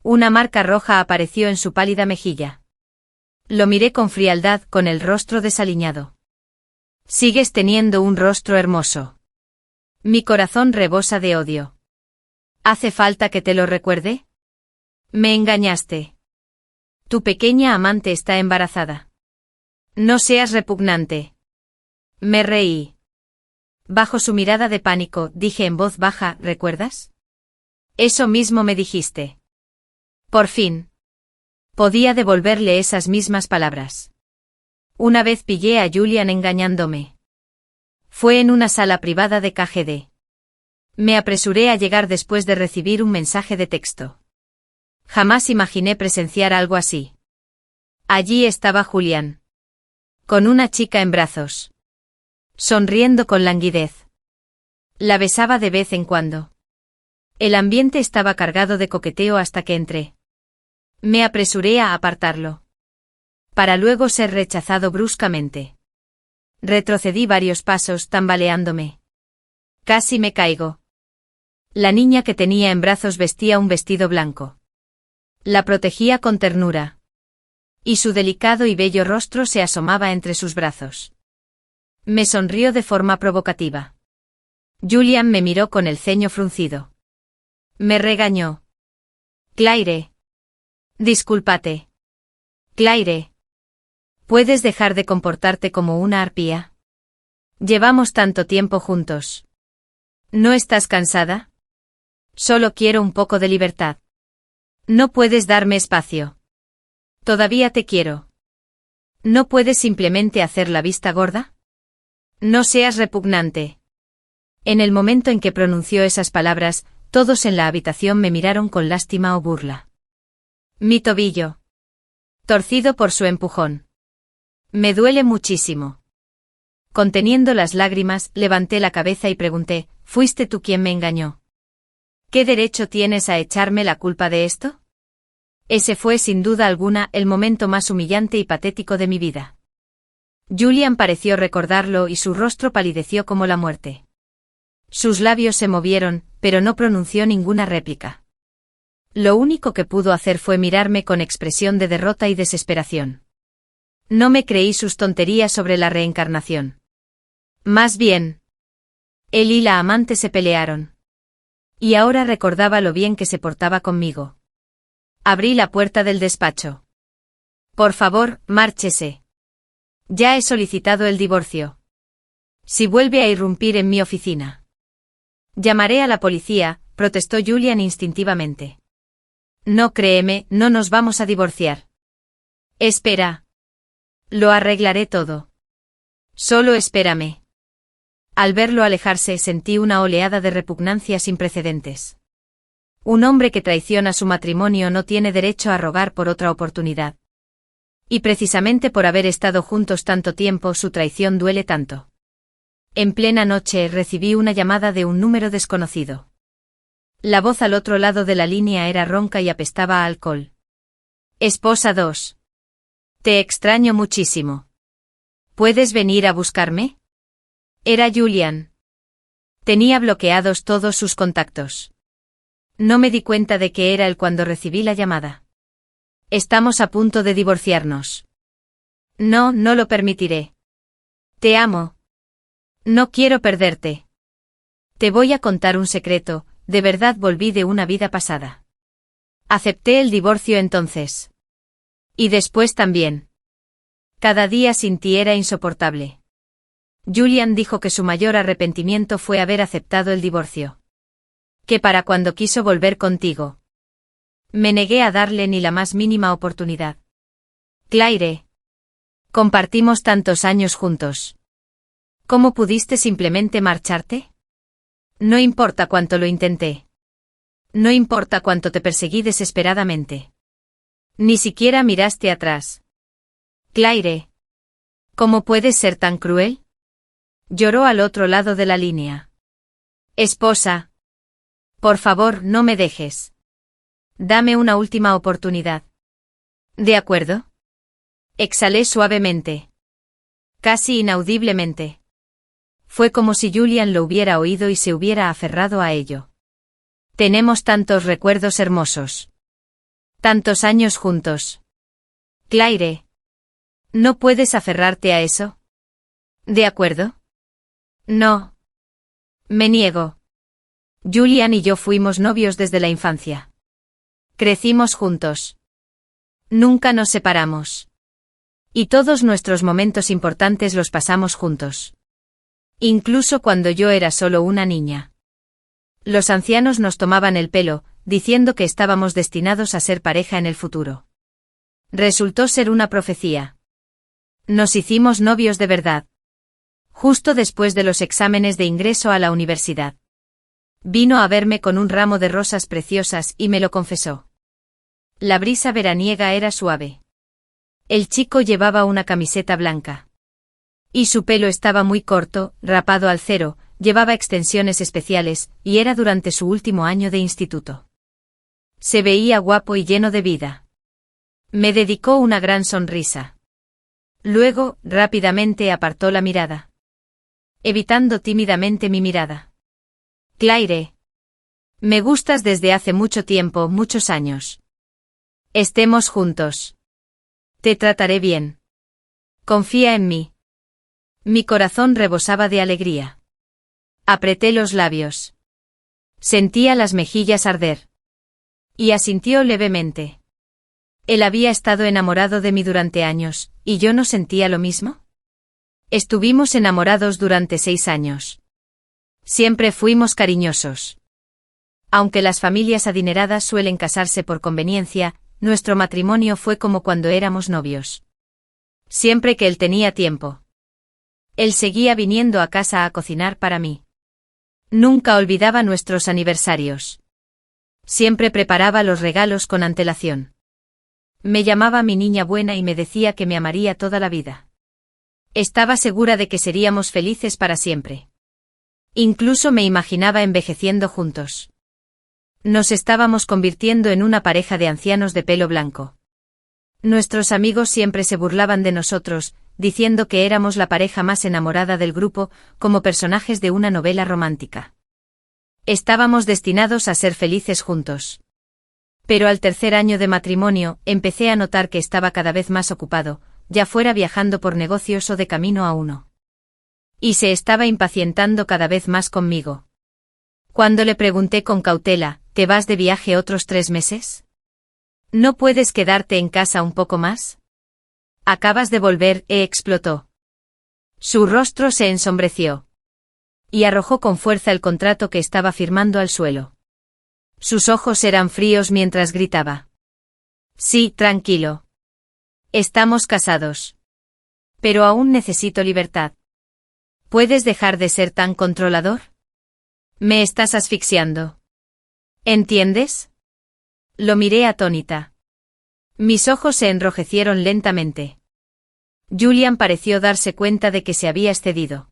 Una marca roja apareció en su pálida mejilla. Lo miré con frialdad, con el rostro desaliñado. Sigues teniendo un rostro hermoso. Mi corazón rebosa de odio. ¿Hace falta que te lo recuerde? Me engañaste. Tu pequeña amante está embarazada. No seas repugnante. Me reí. Bajo su mirada de pánico, dije en voz baja, ¿recuerdas? Eso mismo me dijiste. Por fin. Podía devolverle esas mismas palabras. Una vez pillé a Julian engañándome. Fue en una sala privada de KGD. Me apresuré a llegar después de recibir un mensaje de texto. Jamás imaginé presenciar algo así. Allí estaba Julian. Con una chica en brazos. Sonriendo con languidez. La besaba de vez en cuando. El ambiente estaba cargado de coqueteo hasta que entré. Me apresuré a apartarlo, para luego ser rechazado bruscamente. Retrocedí varios pasos, tambaleándome. Casi me caigo. La niña que tenía en brazos vestía un vestido blanco. La protegía con ternura. Y su delicado y bello rostro se asomaba entre sus brazos. Me sonrió de forma provocativa. Julian me miró con el ceño fruncido. Me regañó. Claire. Discúlpate. Claire. ¿Puedes dejar de comportarte como una arpía? Llevamos tanto tiempo juntos. ¿No estás cansada? Solo quiero un poco de libertad. No puedes darme espacio. Todavía te quiero. ¿No puedes simplemente hacer la vista gorda? No seas repugnante. En el momento en que pronunció esas palabras, todos en la habitación me miraron con lástima o burla. Mi tobillo. Torcido por su empujón. Me duele muchísimo. Conteniendo las lágrimas, levanté la cabeza y pregunté, ¿fuiste tú quien me engañó? ¿Qué derecho tienes a echarme la culpa de esto? Ese fue sin duda alguna el momento más humillante y patético de mi vida. Julian pareció recordarlo y su rostro palideció como la muerte. Sus labios se movieron, pero no pronunció ninguna réplica. Lo único que pudo hacer fue mirarme con expresión de derrota y desesperación. No me creí sus tonterías sobre la reencarnación. Más bien, él y la amante se pelearon. Y ahora recordaba lo bien que se portaba conmigo. Abrí la puerta del despacho. Por favor, márchese. Ya he solicitado el divorcio. Si vuelve a irrumpir en mi oficina. Llamaré a la policía, protestó Julian instintivamente. No, créeme, no nos vamos a divorciar. Espera. Lo arreglaré todo. Solo espérame. Al verlo alejarse sentí una oleada de repugnancia sin precedentes. Un hombre que traiciona su matrimonio no tiene derecho a rogar por otra oportunidad. Y precisamente por haber estado juntos tanto tiempo su traición duele tanto. En plena noche recibí una llamada de un número desconocido. La voz al otro lado de la línea era ronca y apestaba a alcohol. Esposa 2. Te extraño muchísimo. ¿Puedes venir a buscarme? Era Julian. Tenía bloqueados todos sus contactos. No me di cuenta de que era él cuando recibí la llamada. Estamos a punto de divorciarnos. No, no lo permitiré. Te amo. No quiero perderte. Te voy a contar un secreto, de verdad volví de una vida pasada. Acepté el divorcio entonces. Y después también. Cada día sin ti era insoportable. Julian dijo que su mayor arrepentimiento fue haber aceptado el divorcio. Que para cuando quiso volver contigo. Me negué a darle ni la más mínima oportunidad. Claire. Compartimos tantos años juntos. ¿Cómo pudiste simplemente marcharte? No importa cuánto lo intenté. No importa cuánto te perseguí desesperadamente. Ni siquiera miraste atrás. Claire. ¿Cómo puedes ser tan cruel? Lloró al otro lado de la línea. Esposa. Por favor, no me dejes. Dame una última oportunidad. ¿De acuerdo? Exhalé suavemente. Casi inaudiblemente. Fue como si Julian lo hubiera oído y se hubiera aferrado a ello. Tenemos tantos recuerdos hermosos. Tantos años juntos. Claire. ¿No puedes aferrarte a eso? ¿De acuerdo? No. Me niego. Julian y yo fuimos novios desde la infancia. Crecimos juntos. Nunca nos separamos. Y todos nuestros momentos importantes los pasamos juntos. Incluso cuando yo era solo una niña. Los ancianos nos tomaban el pelo, diciendo que estábamos destinados a ser pareja en el futuro. Resultó ser una profecía. Nos hicimos novios de verdad. Justo después de los exámenes de ingreso a la universidad. Vino a verme con un ramo de rosas preciosas y me lo confesó. La brisa veraniega era suave. El chico llevaba una camiseta blanca. Y su pelo estaba muy corto, rapado al cero, llevaba extensiones especiales, y era durante su último año de instituto. Se veía guapo y lleno de vida. Me dedicó una gran sonrisa. Luego, rápidamente apartó la mirada, evitando tímidamente mi mirada. Claire. Me gustas desde hace mucho tiempo, muchos años. Estemos juntos. Te trataré bien. Confía en mí. Mi corazón rebosaba de alegría. Apreté los labios. Sentía las mejillas arder. Y asintió levemente. Él había estado enamorado de mí durante años, ¿y yo no sentía lo mismo? Estuvimos enamorados durante 6 años. Siempre fuimos cariñosos. Aunque las familias adineradas suelen casarse por conveniencia, nuestro matrimonio fue como cuando éramos novios. Siempre que él tenía tiempo. Él seguía viniendo a casa a cocinar para mí. Nunca olvidaba nuestros aniversarios. Siempre preparaba los regalos con antelación. Me llamaba mi niña buena y me decía que me amaría toda la vida. Estaba segura de que seríamos felices para siempre. Incluso me imaginaba envejeciendo juntos. Nos estábamos convirtiendo en una pareja de ancianos de pelo blanco. Nuestros amigos siempre se burlaban de nosotros, diciendo que éramos la pareja más enamorada del grupo, como personajes de una novela romántica. Estábamos destinados a ser felices juntos. Pero al tercer año de matrimonio, empecé a notar que estaba cada vez más ocupado, ya fuera viajando por negocios o de camino a uno. Y se estaba impacientando cada vez más conmigo. Cuando le pregunté con cautela, ¿te vas de viaje otros 3 meses? ¿No puedes quedarte en casa un poco más? Acabas de volver, explotó. Su rostro se ensombreció. Y arrojó con fuerza el contrato que estaba firmando al suelo. Sus ojos eran fríos mientras gritaba. Sí, tranquilo. Estamos casados. Pero aún necesito libertad. ¿Puedes dejar de ser tan controlador? Me estás asfixiando. ¿Entiendes? Lo miré atónita. Mis ojos se enrojecieron lentamente. Julian pareció darse cuenta de que se había excedido.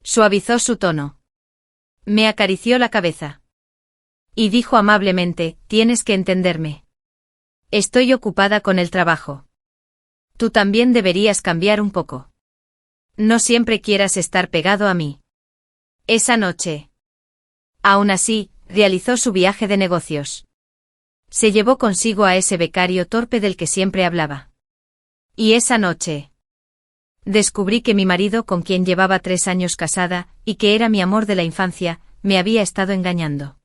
Suavizó su tono. Me acarició la cabeza. Y dijo amablemente, tienes que entenderme. Estoy ocupada con el trabajo. Tú también deberías cambiar un poco. No siempre quieras estar pegado a mí. Esa noche. Aún así, realizó su viaje de negocios. Se llevó consigo a ese becario torpe del que siempre hablaba. Y esa noche. Descubrí que mi marido, con quien llevaba 3 años casada, y que era mi amor de la infancia, me había estado engañando.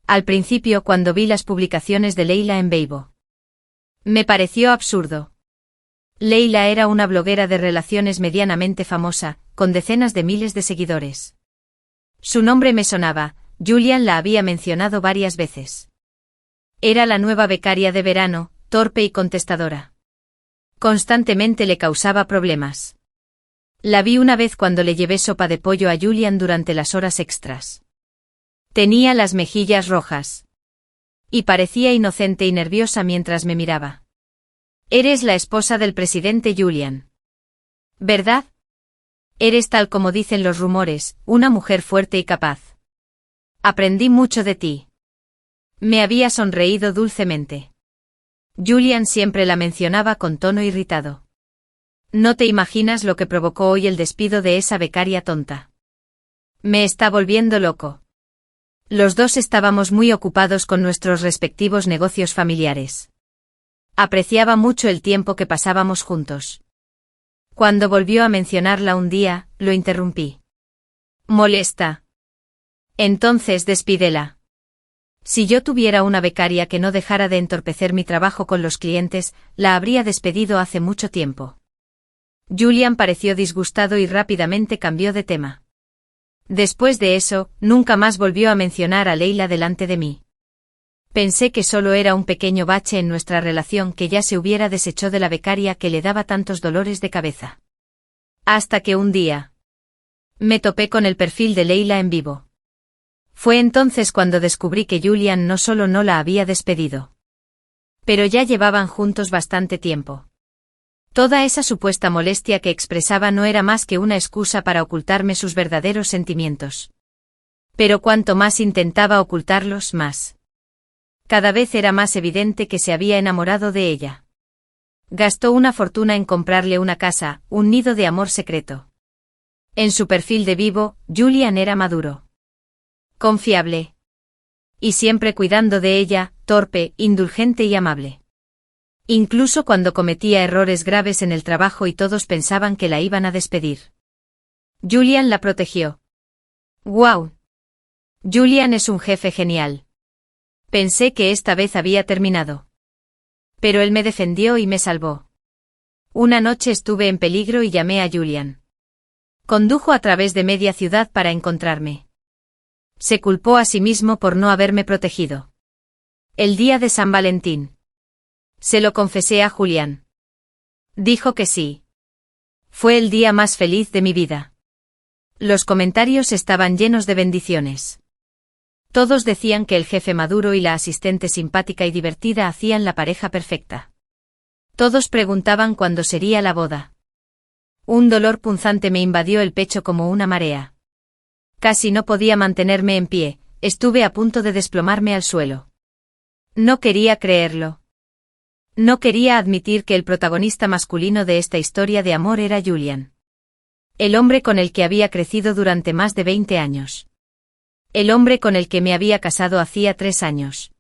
Al principio, cuando vi las publicaciones de Leila en Weibo. Me pareció absurdo. Leila era una bloguera de relaciones medianamente famosa, con decenas de miles de seguidores. Su nombre me sonaba, Julian la había mencionado varias veces. Era la nueva becaria de verano, torpe y contestadora. Constantemente le causaba problemas. La vi una vez cuando le llevé sopa de pollo a Julian durante las horas extras. Tenía las mejillas rojas. Y parecía inocente y nerviosa mientras me miraba. Eres la esposa del presidente Julian. ¿Verdad? Eres tal como dicen los rumores, una mujer fuerte y capaz. Aprendí mucho de ti. Me había sonreído dulcemente. Julian siempre la mencionaba con tono irritado. No te imaginas lo que provocó hoy el despido de esa becaria tonta. Me está volviendo loco. Los dos estábamos muy ocupados con nuestros respectivos negocios familiares. Apreciaba mucho el tiempo que pasábamos juntos. Cuando volvió a mencionarla un día, lo interrumpí. Molesta. Entonces despídela. Si yo tuviera una becaria que no dejara de entorpecer mi trabajo con los clientes, la habría despedido hace mucho tiempo. Julian pareció disgustado y rápidamente cambió de tema. Después de eso, nunca más volvió a mencionar a Leila delante de mí. Pensé que solo era un pequeño bache en nuestra relación que ya se hubiera deshecho de la becaria que le daba tantos dolores de cabeza. Hasta que un día me topé con el perfil de Leila en vivo. Fue entonces cuando descubrí que Julian no solo no la había despedido, pero ya llevaban juntos bastante tiempo. Toda esa supuesta molestia que expresaba no era más que una excusa para ocultarme sus verdaderos sentimientos. Pero cuanto más intentaba ocultarlos, más. Cada vez era más evidente que se había enamorado de ella. Gastó una fortuna en comprarle una casa, un nido de amor secreto. En su perfil de vivo, Julian era maduro, confiable. Y siempre cuidando de ella, torpe, indulgente y amable. Incluso cuando cometía errores graves en el trabajo y todos pensaban que la iban a despedir. Julian la protegió. ¡Guau! Julian es un jefe genial. Pensé que esta vez había terminado. Pero él me defendió y me salvó. Una noche estuve en peligro y llamé a Julian. Condujo a través de media ciudad para encontrarme. Se culpó a sí mismo por no haberme protegido. El día de San Valentín. Se lo confesé a Julian. Dijo que sí. Fue el día más feliz de mi vida. Los comentarios estaban llenos de bendiciones. Todos decían que el jefe maduro y la asistente simpática y divertida hacían la pareja perfecta. Todos preguntaban cuándo sería la boda. Un dolor punzante me invadió el pecho como una marea. Casi no podía mantenerme en pie, estuve a punto de desplomarme al suelo. No quería creerlo. No quería admitir que el protagonista masculino de esta historia de amor era Julian. El hombre con el que había crecido durante más de 20 años. El hombre con el que me había casado hacía 3 años.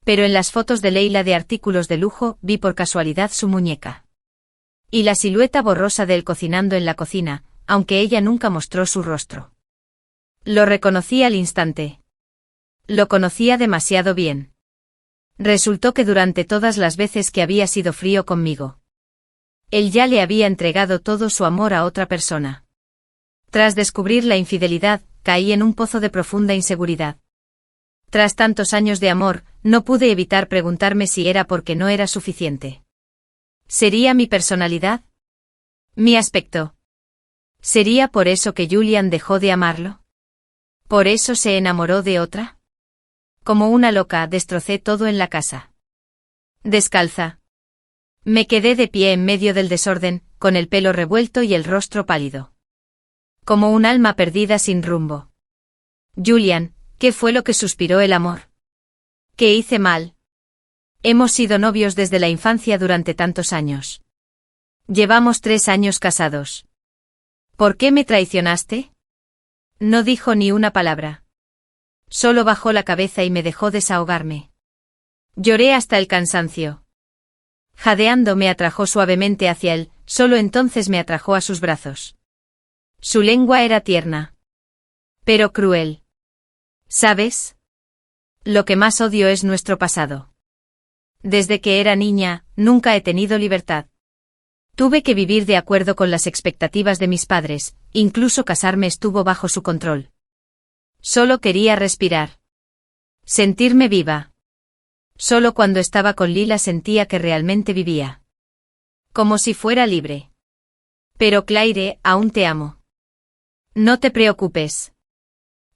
Pero en las fotos de Leila de artículos de lujo vi por casualidad su muñeca. Y la silueta borrosa de él cocinando en la cocina, aunque ella nunca mostró su rostro. Lo reconocí al instante. Lo conocía demasiado bien. Resultó que durante todas las veces que había sido frío conmigo, él ya le había entregado todo su amor a otra persona. Tras descubrir la infidelidad, caí en un pozo de profunda inseguridad. Tras tantos años de amor, no pude evitar preguntarme si era porque no era suficiente. ¿Sería mi personalidad? ¿Mi aspecto? ¿Sería por eso que Julian dejó de amarlo? ¿Por eso se enamoró de otra? Como una loca, destrocé todo en la casa. Descalza. Me quedé de pie en medio del desorden, con el pelo revuelto y el rostro pálido. Como un alma perdida sin rumbo. Julian, ¿qué fue lo que suspiró el amor? ¿Qué hice mal? Hemos sido novios desde la infancia durante tantos años. Llevamos 3 años casados. ¿Por qué me traicionaste? No dijo ni una palabra. Solo bajó la cabeza y me dejó desahogarme. Lloré hasta el cansancio. Jadeando me atrajo suavemente hacia él, solo entonces me atrajo a sus brazos. Su lengua era tierna. Pero cruel. ¿Sabes? Lo que más odio es nuestro pasado. Desde que era niña, nunca he tenido libertad. Tuve que vivir de acuerdo con las expectativas de mis padres, incluso casarme estuvo bajo su control. Solo quería respirar. Sentirme viva. Solo cuando estaba con Lila sentía que realmente vivía. Como si fuera libre. Pero Claire, aún te amo. No te preocupes.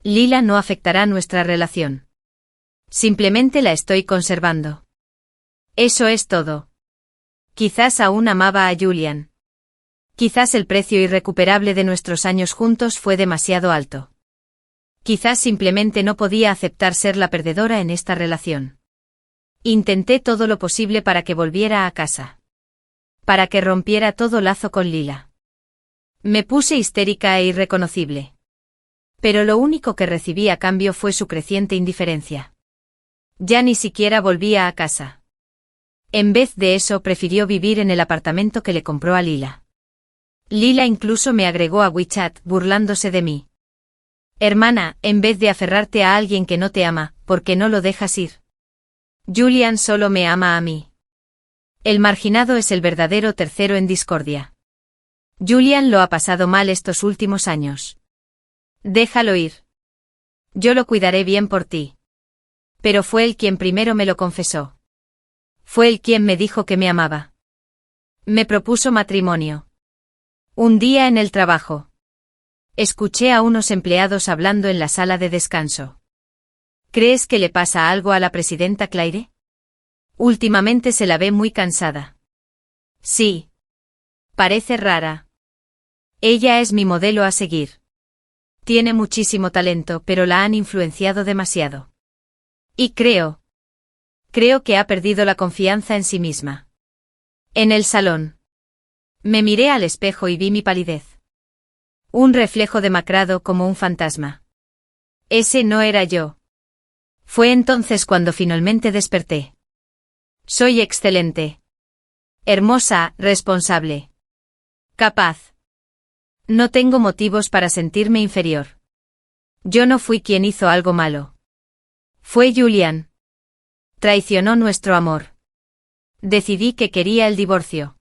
Lila no afectará nuestra relación. Simplemente la estoy conservando. Eso es todo. Quizás aún amaba a Julian. Quizás el precio irrecuperable de nuestros años juntos fue demasiado alto. Quizás simplemente no podía aceptar ser la perdedora en esta relación. Intenté todo lo posible para que volviera a casa. Para que rompiera todo lazo con Lila. Me puse histérica e irreconocible. Pero lo único que recibí a cambio fue su creciente indiferencia. Ya ni siquiera volvía a casa. En vez de eso prefirió vivir en el apartamento que le compró a Lila. Lila incluso me agregó a WeChat burlándose de mí. Hermana, en vez de aferrarte a alguien que no te ama, ¿por qué no lo dejas ir? Julian solo me ama a mí. El marginado es el verdadero tercero en discordia. Julian lo ha pasado mal estos últimos años. Déjalo ir. Yo lo cuidaré bien por ti. Pero fue él quien primero me lo confesó. Fue él quien me dijo que me amaba. Me propuso matrimonio. Un día en el trabajo. Escuché a unos empleados hablando en la sala de descanso. ¿Crees que le pasa algo a la presidenta Claire? Últimamente se la ve muy cansada. Sí. Parece rara. Ella es mi modelo a seguir. Tiene muchísimo talento, pero la han influenciado demasiado. Y creo que ha perdido la confianza en sí misma. En el salón. Me miré al espejo y vi mi palidez. Un reflejo demacrado como un fantasma. Ese no era yo. Fue entonces cuando finalmente desperté. Soy excelente. Hermosa, responsable. Capaz. No tengo motivos para sentirme inferior. Yo no fui quien hizo algo malo. Fue Julian. Traicionó nuestro amor. Decidí que quería el divorcio.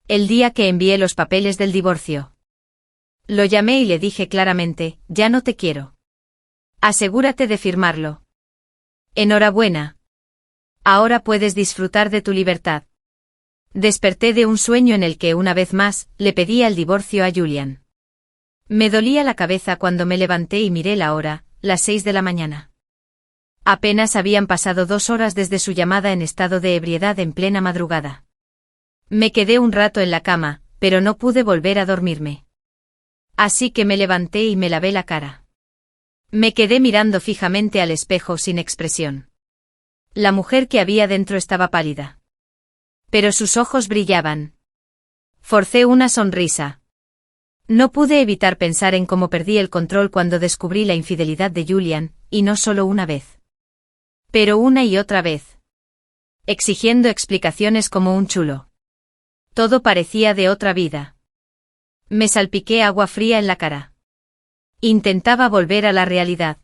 El día que envié los papeles del divorcio. Lo llamé y le dije claramente, ya no te quiero. Asegúrate de firmarlo. Enhorabuena. Ahora puedes disfrutar de tu libertad. Desperté de un sueño en el que, una vez más, le pedía el divorcio a Julian. Me dolía la cabeza cuando me levanté y miré la hora, las 6 de la mañana. Apenas habían pasado 2 horas desde su llamada en estado de ebriedad en plena madrugada. Me quedé un rato en la cama, pero no pude volver a dormirme. Así que me levanté y me lavé la cara. Me quedé mirando fijamente al espejo sin expresión. La mujer que había dentro estaba pálida. Pero sus ojos brillaban. Forcé una sonrisa. No pude evitar pensar en cómo perdí el control cuando descubrí la infidelidad de Julian, y no solo una vez. Pero una y otra vez. Exigiendo explicaciones como un chulo. Todo parecía de otra vida. Me salpiqué agua fría en la cara. Intentaba volver a la realidad.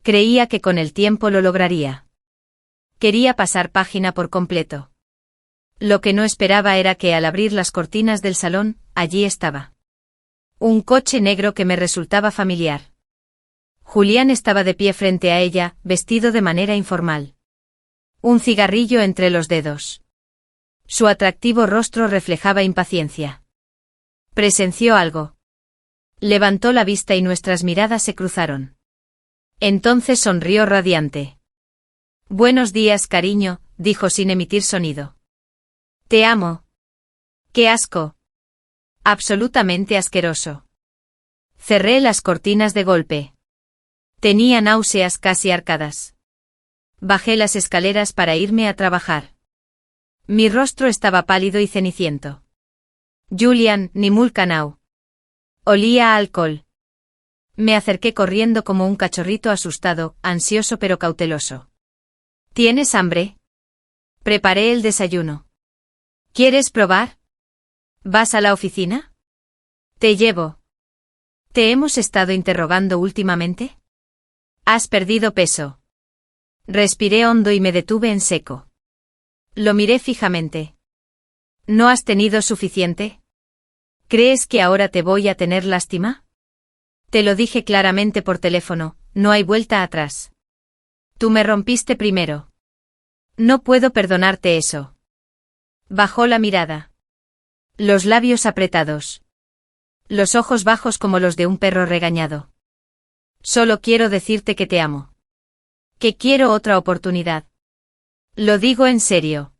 Creía que con el tiempo lo lograría. Quería pasar página por completo. Lo que no esperaba era que al abrir las cortinas del salón, allí estaba. Un coche negro que me resultaba familiar. Julián estaba de pie frente a ella, vestido de manera informal. Un cigarrillo entre los dedos. Su atractivo rostro reflejaba impaciencia. Presenció algo. Levantó la vista y nuestras miradas se cruzaron. Entonces sonrió radiante. Buenos días, cariño, dijo sin emitir sonido. Te amo. ¡Qué asco! Absolutamente asqueroso. Cerré las cortinas de golpe. Tenía náuseas casi arcadas. Bajé las escaleras para irme a trabajar. Mi rostro estaba pálido y ceniciento. Julian, ni Mulcanau. Olía a alcohol. Me acerqué corriendo como un cachorrito asustado, ansioso pero cauteloso. ¿Tienes hambre? Preparé el desayuno. ¿Quieres probar? ¿Vas a la oficina? Te llevo. ¿Te hemos estado interrogando últimamente? Has perdido peso. Respiré hondo y me detuve en seco. Lo miré fijamente. ¿No has tenido suficiente? ¿Crees que ahora te voy a tener lástima? Te lo dije claramente por teléfono, no hay vuelta atrás. Tú me rompiste primero. No puedo perdonarte eso. Bajó la mirada. Los labios apretados. Los ojos bajos como los de un perro regañado. Solo quiero decirte que te amo. Que quiero otra oportunidad. Lo digo en serio.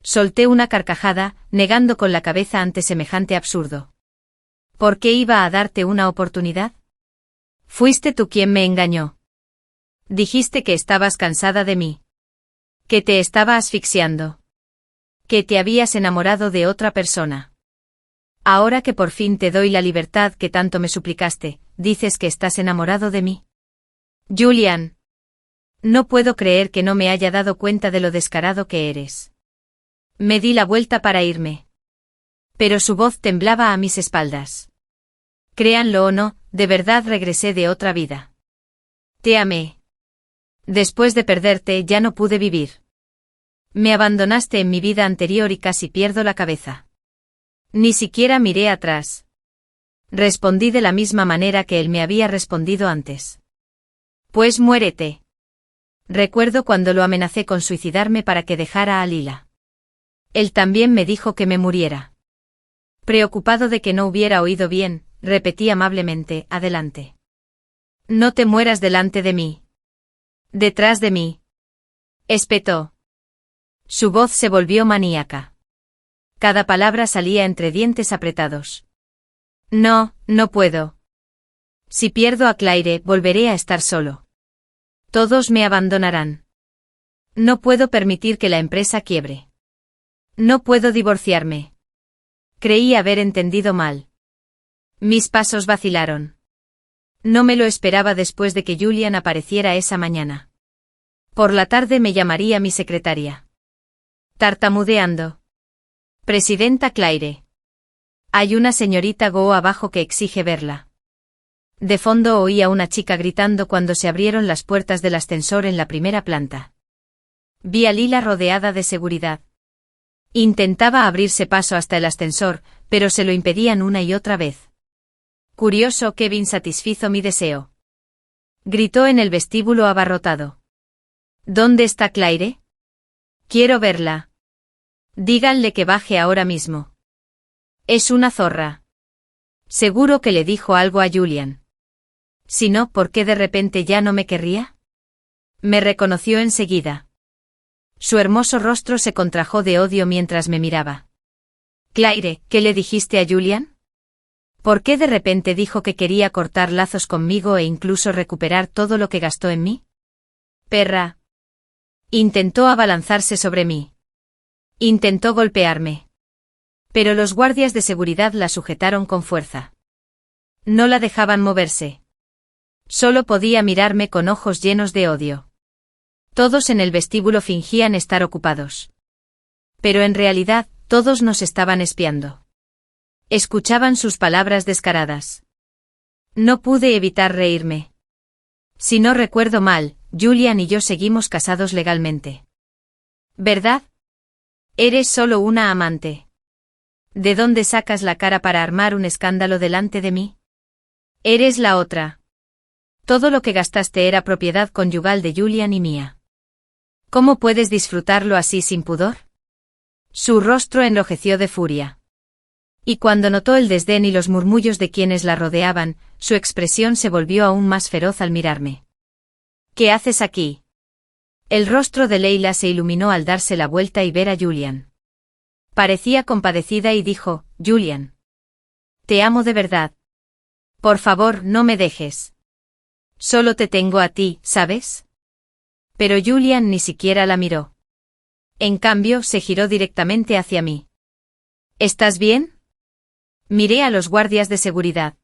Solté una carcajada, negando con la cabeza ante semejante absurdo. ¿Por qué iba a darte una oportunidad? Fuiste tú quien me engañó. Dijiste que estabas cansada de mí. Que te estaba asfixiando. Que te habías enamorado de otra persona. Ahora que por fin te doy la libertad que tanto me suplicaste, dices que estás enamorado de mí. Julian. No puedo creer que no me haya dado cuenta de lo descarado que eres. Me di la vuelta para irme. Pero su voz temblaba a mis espaldas. Créanlo o no, de verdad regresé de otra vida. Te amé. Después de perderte ya no pude vivir. Me abandonaste en mi vida anterior y casi pierdo la cabeza. Ni siquiera miré atrás. Respondí de la misma manera que él me había respondido antes. Pues muérete. Recuerdo cuando lo amenacé con suicidarme para que dejara a Lila. Él también me dijo que me muriera. Preocupado de que no hubiera oído bien, repetí amablemente, adelante. No te mueras delante de mí. Detrás de mí. Espetó. Su voz se volvió maníaca. Cada palabra salía entre dientes apretados. No, no puedo. Si pierdo a Claire, volveré a estar solo. Todos me abandonarán. No puedo permitir que la empresa quiebre. No puedo divorciarme. Creí haber entendido mal. Mis pasos vacilaron. No me lo esperaba después de que Julian apareciera esa mañana. Por la tarde me llamaría mi secretaria. Tartamudeando. Presidenta Claire. Hay una señorita Go abajo que exige verla. De fondo oí a una chica gritando cuando se abrieron las puertas del ascensor en la primera planta. Vi a Lila rodeada de seguridad. Intentaba abrirse paso hasta el ascensor, pero se lo impedían una y otra vez. Curioso, Kevin satisfizo mi deseo. Gritó en el vestíbulo abarrotado. ¿Dónde está Claire? Quiero verla. Díganle que baje ahora mismo. Es una zorra. Seguro que le dijo algo a Julian. Si no, ¿por qué de repente ya no me querría? Me reconoció enseguida. Su hermoso rostro se contrajo de odio mientras me miraba. Claire, ¿qué le dijiste a Julian? ¿Por qué de repente dijo que quería cortar lazos conmigo e incluso recuperar todo lo que gastó en mí? Perra. Intentó abalanzarse sobre mí. Intentó golpearme. Pero los guardias de seguridad la sujetaron con fuerza. No la dejaban moverse. Solo podía mirarme con ojos llenos de odio. Todos en el vestíbulo fingían estar ocupados. Pero en realidad, todos nos estaban espiando. Escuchaban sus palabras descaradas. No pude evitar reírme. Si no recuerdo mal, Julian y yo seguimos casados legalmente. ¿Verdad? Eres solo una amante. ¿De dónde sacas la cara para armar un escándalo delante de mí? Eres la otra. Todo lo que gastaste era propiedad conyugal de Julian y mía. ¿Cómo puedes disfrutarlo así sin pudor? Su rostro enrojeció de furia. Y cuando notó el desdén y los murmullos de quienes la rodeaban, su expresión se volvió aún más feroz al mirarme. ¿Qué haces aquí? El rostro de Leila se iluminó al darse la vuelta y ver a Julian. Parecía compadecida y dijo, Julian. Te amo de verdad. Por favor, no me dejes. Solo te tengo a ti, ¿sabes? Pero Julian ni siquiera la miró. En cambio, se giró directamente hacia mí. ¿Estás bien? Miré a los guardias de seguridad.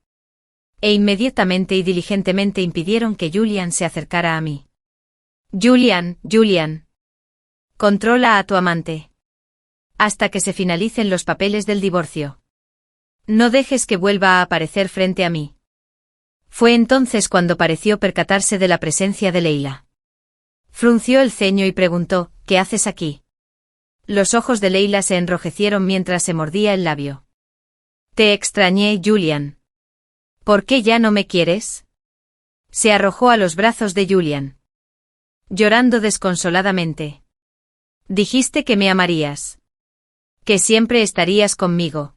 E inmediatamente y diligentemente impidieron que Julian se acercara a mí. Julian. Controla a tu amante. Hasta que se finalicen los papeles del divorcio. No dejes que vuelva a aparecer frente a mí. Fue entonces cuando pareció percatarse de la presencia de Leila. Frunció el ceño y preguntó, ¿qué haces aquí? Los ojos de Leila se enrojecieron mientras se mordía el labio. Te extrañé, Julian. ¿Por qué ya no me quieres? Se arrojó a los brazos de Julian. Llorando desconsoladamente. Dijiste que me amarías. Que siempre estarías conmigo.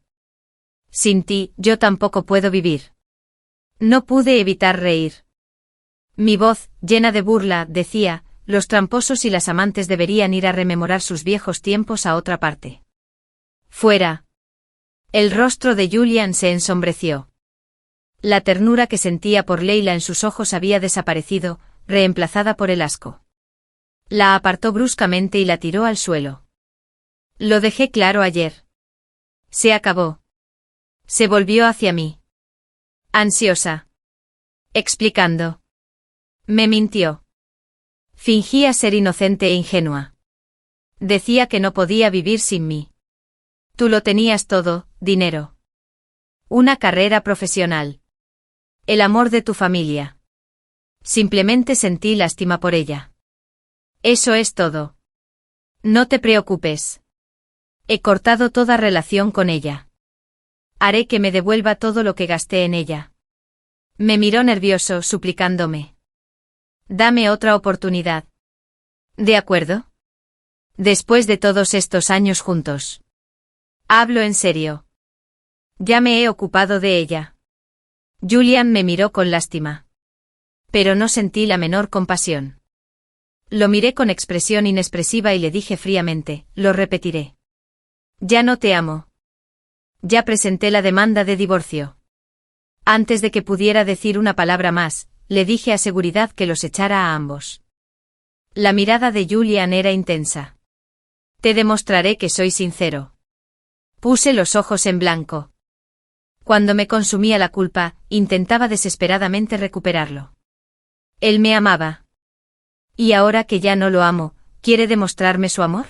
Sin ti, yo tampoco puedo vivir. No pude evitar reír. Mi voz, llena de burla, decía, los tramposos y las amantes deberían ir a rememorar sus viejos tiempos a otra parte. Fuera. El rostro de Julian se ensombreció. La ternura que sentía por Leila en sus ojos había desaparecido, reemplazada por el asco. La apartó bruscamente y la tiró al suelo. Lo dejé claro ayer. Se acabó. Se volvió hacia mí. Ansiosa. Explicando. Me mintió. Fingía ser inocente e ingenua. Decía que no podía vivir sin mí. Tú lo tenías todo, dinero. Una carrera profesional. El amor de tu familia. Simplemente sentí lástima por ella. Eso es todo. No te preocupes. He cortado toda relación con ella. Haré que me devuelva todo lo que gasté en ella. Me miró nervioso, suplicándome. Dame otra oportunidad. ¿De acuerdo? Después de todos estos años juntos. Hablo en serio. Ya me he ocupado de ella. Julian me miró con lástima. Pero no sentí la menor compasión. Lo miré con expresión inexpresiva y le dije fríamente, lo repetiré. Ya no te amo. Ya presenté la demanda de divorcio. Antes de que pudiera decir una palabra más, le dije a seguridad que los echara a ambos. La mirada de Julian era intensa. Te demostraré que soy sincero. Puse los ojos en blanco. Cuando me consumía la culpa, intentaba desesperadamente recuperarlo. Él me amaba. Y ahora que ya no lo amo, ¿quiere demostrarme su amor?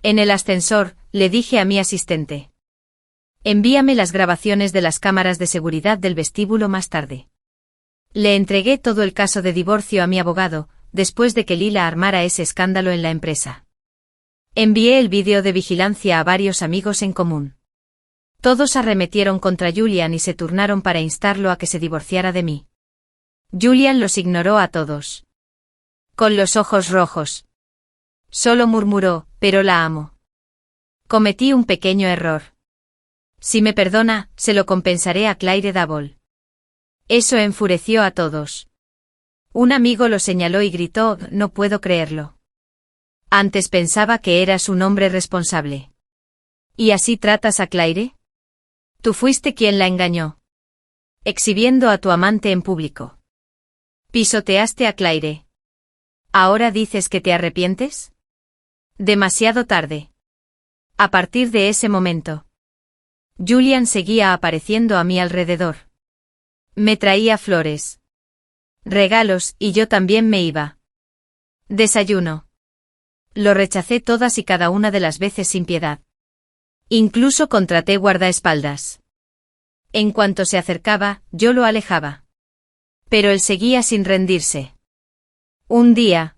En el ascensor, le dije a mi asistente. Envíame las grabaciones de las cámaras de seguridad del vestíbulo más tarde. Le entregué todo el caso de divorcio a mi abogado, después de que Lila armara ese escándalo en la empresa. Envié el vídeo de vigilancia a varios amigos en común. Todos arremetieron contra Julian y se turnaron para instarlo a que se divorciara de mí. Julian los ignoró a todos. Con los ojos rojos. Solo murmuró, pero la amo. Cometí un pequeño error. Si me perdona, se lo compensaré a Claire Dabol. Eso enfureció a todos. Un amigo lo señaló y gritó, no puedo creerlo. Antes pensaba que eras un hombre responsable. ¿Y así tratas a Claire? Tú fuiste quien la engañó. Exhibiendo a tu amante en público. Pisoteaste a Claire. ¿Ahora dices que te arrepientes? Demasiado tarde. A partir de ese momento, Julian seguía apareciendo a mi alrededor. Me traía flores, regalos y yo también me iba. Desayuno. Lo rechacé todas y cada una de las veces sin piedad. Incluso contraté guardaespaldas. En cuanto se acercaba, yo lo alejaba. Pero él seguía sin rendirse. Un día,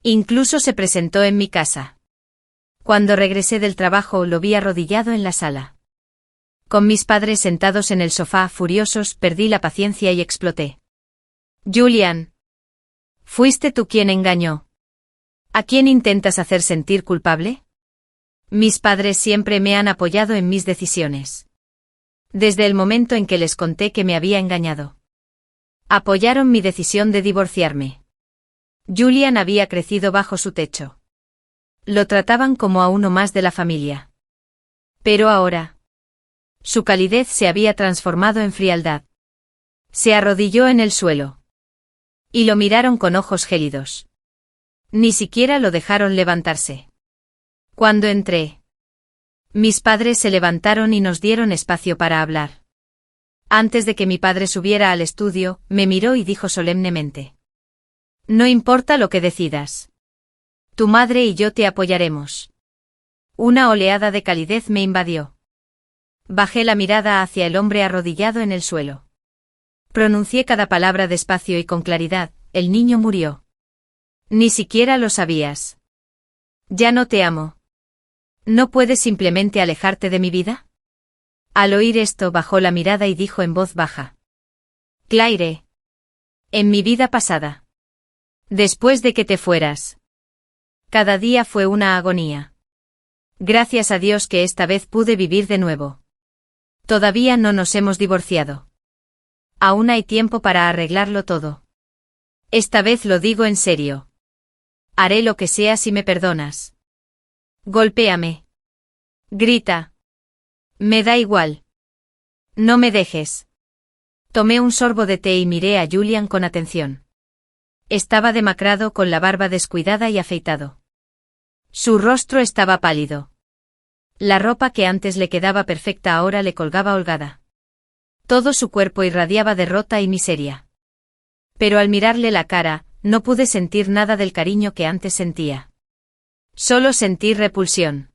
incluso se presentó en mi casa. Cuando regresé del trabajo lo vi arrodillado en la sala. Con mis padres sentados en el sofá furiosos perdí la paciencia y exploté. Julian. ¿Fuiste tú quien engañó? ¿A quién intentas hacer sentir culpable? Mis padres siempre me han apoyado en mis decisiones. Desde el momento en que les conté que me había engañado. Apoyaron mi decisión de divorciarme. Julian había crecido bajo su techo. Lo trataban como a uno más de la familia. Pero ahora, su calidez se había transformado en frialdad. Se arrodilló en el suelo. Y lo miraron con ojos gélidos. Ni siquiera lo dejaron levantarse. Cuando entré, mis padres se levantaron y nos dieron espacio para hablar. Antes de que mi padre subiera al estudio, me miró y dijo solemnemente. No importa lo que decidas. Tu madre y yo te apoyaremos. Una oleada de calidez me invadió. Bajé la mirada hacia el hombre arrodillado en el suelo. Pronuncié cada palabra despacio y con claridad, el niño murió. Ni siquiera lo sabías. Ya no te amo. ¿No puedes simplemente alejarte de mi vida? Al oír esto bajó la mirada y dijo en voz baja. Claire. En mi vida pasada. Después de que te fueras. Cada día fue una agonía. Gracias a Dios que esta vez pude vivir de nuevo. Todavía no nos hemos divorciado. Aún hay tiempo para arreglarlo todo. Esta vez lo digo en serio. Haré lo que sea si me perdonas. Golpéame. Grita. Me da igual. No me dejes. Tomé un sorbo de té y miré a Julian con atención. Estaba demacrado con la barba descuidada y afeitado. Su rostro estaba pálido. La ropa que antes le quedaba perfecta ahora le colgaba holgada. Todo su cuerpo irradiaba derrota y miseria. Pero al mirarle la cara, no pude sentir nada del cariño que antes sentía. Solo sentí repulsión.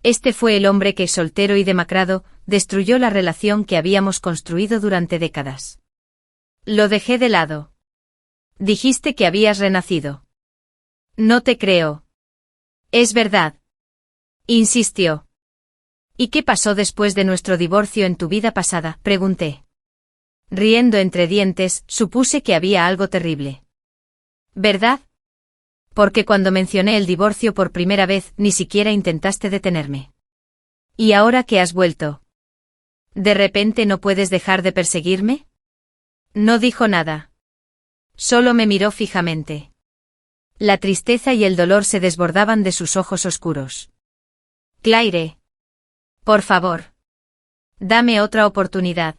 Este fue el hombre que, soltero y demacrado, destruyó la relación que habíamos construido durante décadas. Lo dejé de lado. Dijiste que habías renacido. No te creo. Es verdad. Insistió. ¿Y qué pasó después de nuestro divorcio en tu vida pasada? Pregunté. Riendo entre dientes, supuse que había algo terrible. ¿Verdad? Porque cuando mencioné el divorcio por primera vez, ni siquiera intentaste detenerme. ¿Y ahora que has vuelto? ¿De repente no puedes dejar de perseguirme? No dijo nada. Solo me miró fijamente. La tristeza y el dolor se desbordaban de sus ojos oscuros. Claire. Por favor. Dame otra oportunidad.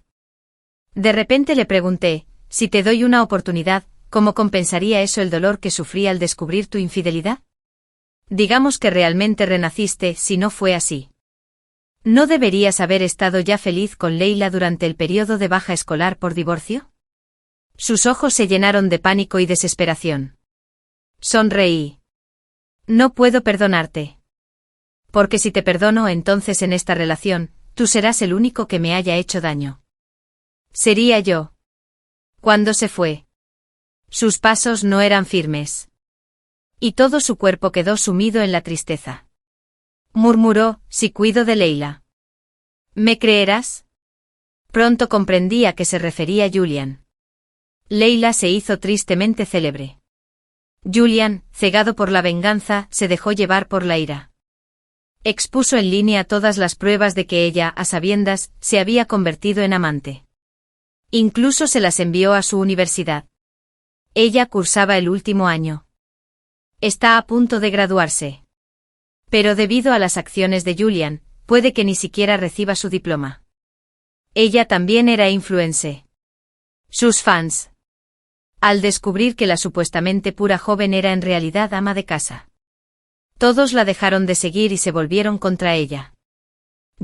De repente le pregunté, si te doy una oportunidad, ¿cómo compensaría eso el dolor que sufrí al descubrir tu infidelidad? Digamos que realmente renaciste si no fue así. ¿No deberías haber estado ya feliz con Leila durante el periodo de baja escolar por divorcio? Sus ojos se llenaron de pánico y desesperación. Sonreí. No puedo perdonarte. Porque si te perdono entonces en esta relación, tú serás el único que me haya hecho daño. Sería yo. ¿Cuándo se fue? Sus pasos no eran firmes. Y todo su cuerpo quedó sumido en la tristeza. Murmuró, si cuido de Leila. ¿Me creerás? Pronto comprendí a qué se refería Julian. Leila se hizo tristemente célebre. Julian, cegado por la venganza, se dejó llevar por la ira. Expuso en línea todas las pruebas de que ella, a sabiendas, se había convertido en amante. Incluso se las envió a su universidad. Ella cursaba el último año. Está a punto de graduarse. Pero debido a las acciones de Julian, puede que ni siquiera reciba su diploma. Ella también era influencer. Sus fans. Al descubrir que la supuestamente pura joven era en realidad ama de casa. Todos la dejaron de seguir y se volvieron contra ella.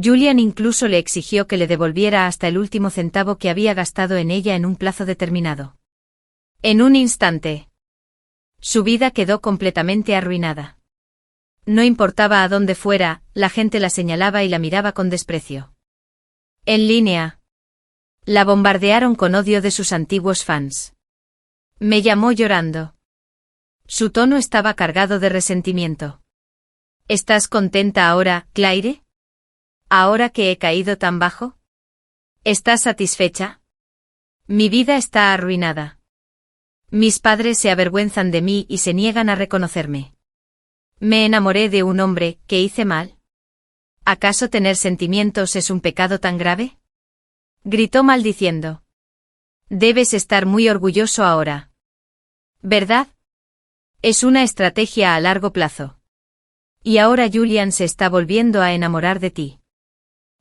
Julian incluso le exigió que le devolviera hasta el último centavo que había gastado en ella en un plazo determinado. En un instante. Su vida quedó completamente arruinada. No importaba a dónde fuera, la gente la señalaba y la miraba con desprecio. En línea. La bombardearon con odio de sus antiguos fans. Me llamó llorando. Su tono estaba cargado de resentimiento. ¿Estás contenta ahora, Claire? ¿Ahora que he caído tan bajo? ¿Estás satisfecha? Mi vida está arruinada. Mis padres se avergüenzan de mí y se niegan a reconocerme. Me enamoré de un hombre, ¿qué hice mal? ¿Acaso tener sentimientos es un pecado tan grave? Gritó maldiciendo. Debes estar muy orgulloso ahora. ¿Verdad? Es una estrategia a largo plazo. Y ahora Julian se está volviendo a enamorar de ti.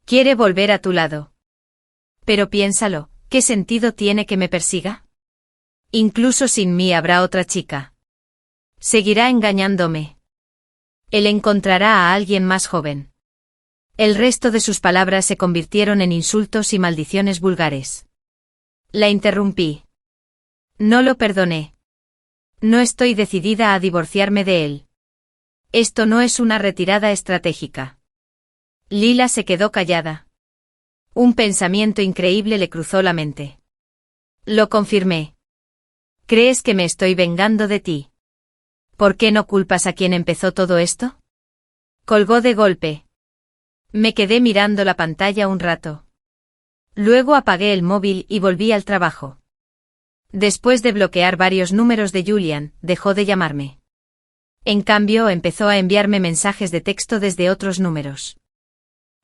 Quiere volver a tu lado. Pero piénsalo, ¿qué sentido tiene que me persiga? Incluso sin mí habrá otra chica. Seguirá engañándome. Él encontrará a alguien más joven. El resto de sus palabras se convirtieron en insultos y maldiciones vulgares. La interrumpí. No lo perdoné. No estoy decidida a divorciarme de él. Esto no es una retirada estratégica. Lila se quedó callada. Un pensamiento increíble le cruzó la mente. Lo confirmé. ¿Crees que me estoy vengando de ti? ¿Por qué no culpas a quien empezó todo esto? Colgó de golpe. Me quedé mirando la pantalla un rato. Luego apagué el móvil y volví al trabajo. Después de bloquear varios números de Julian, dejó de llamarme. En cambio, empezó a enviarme mensajes de texto desde otros números.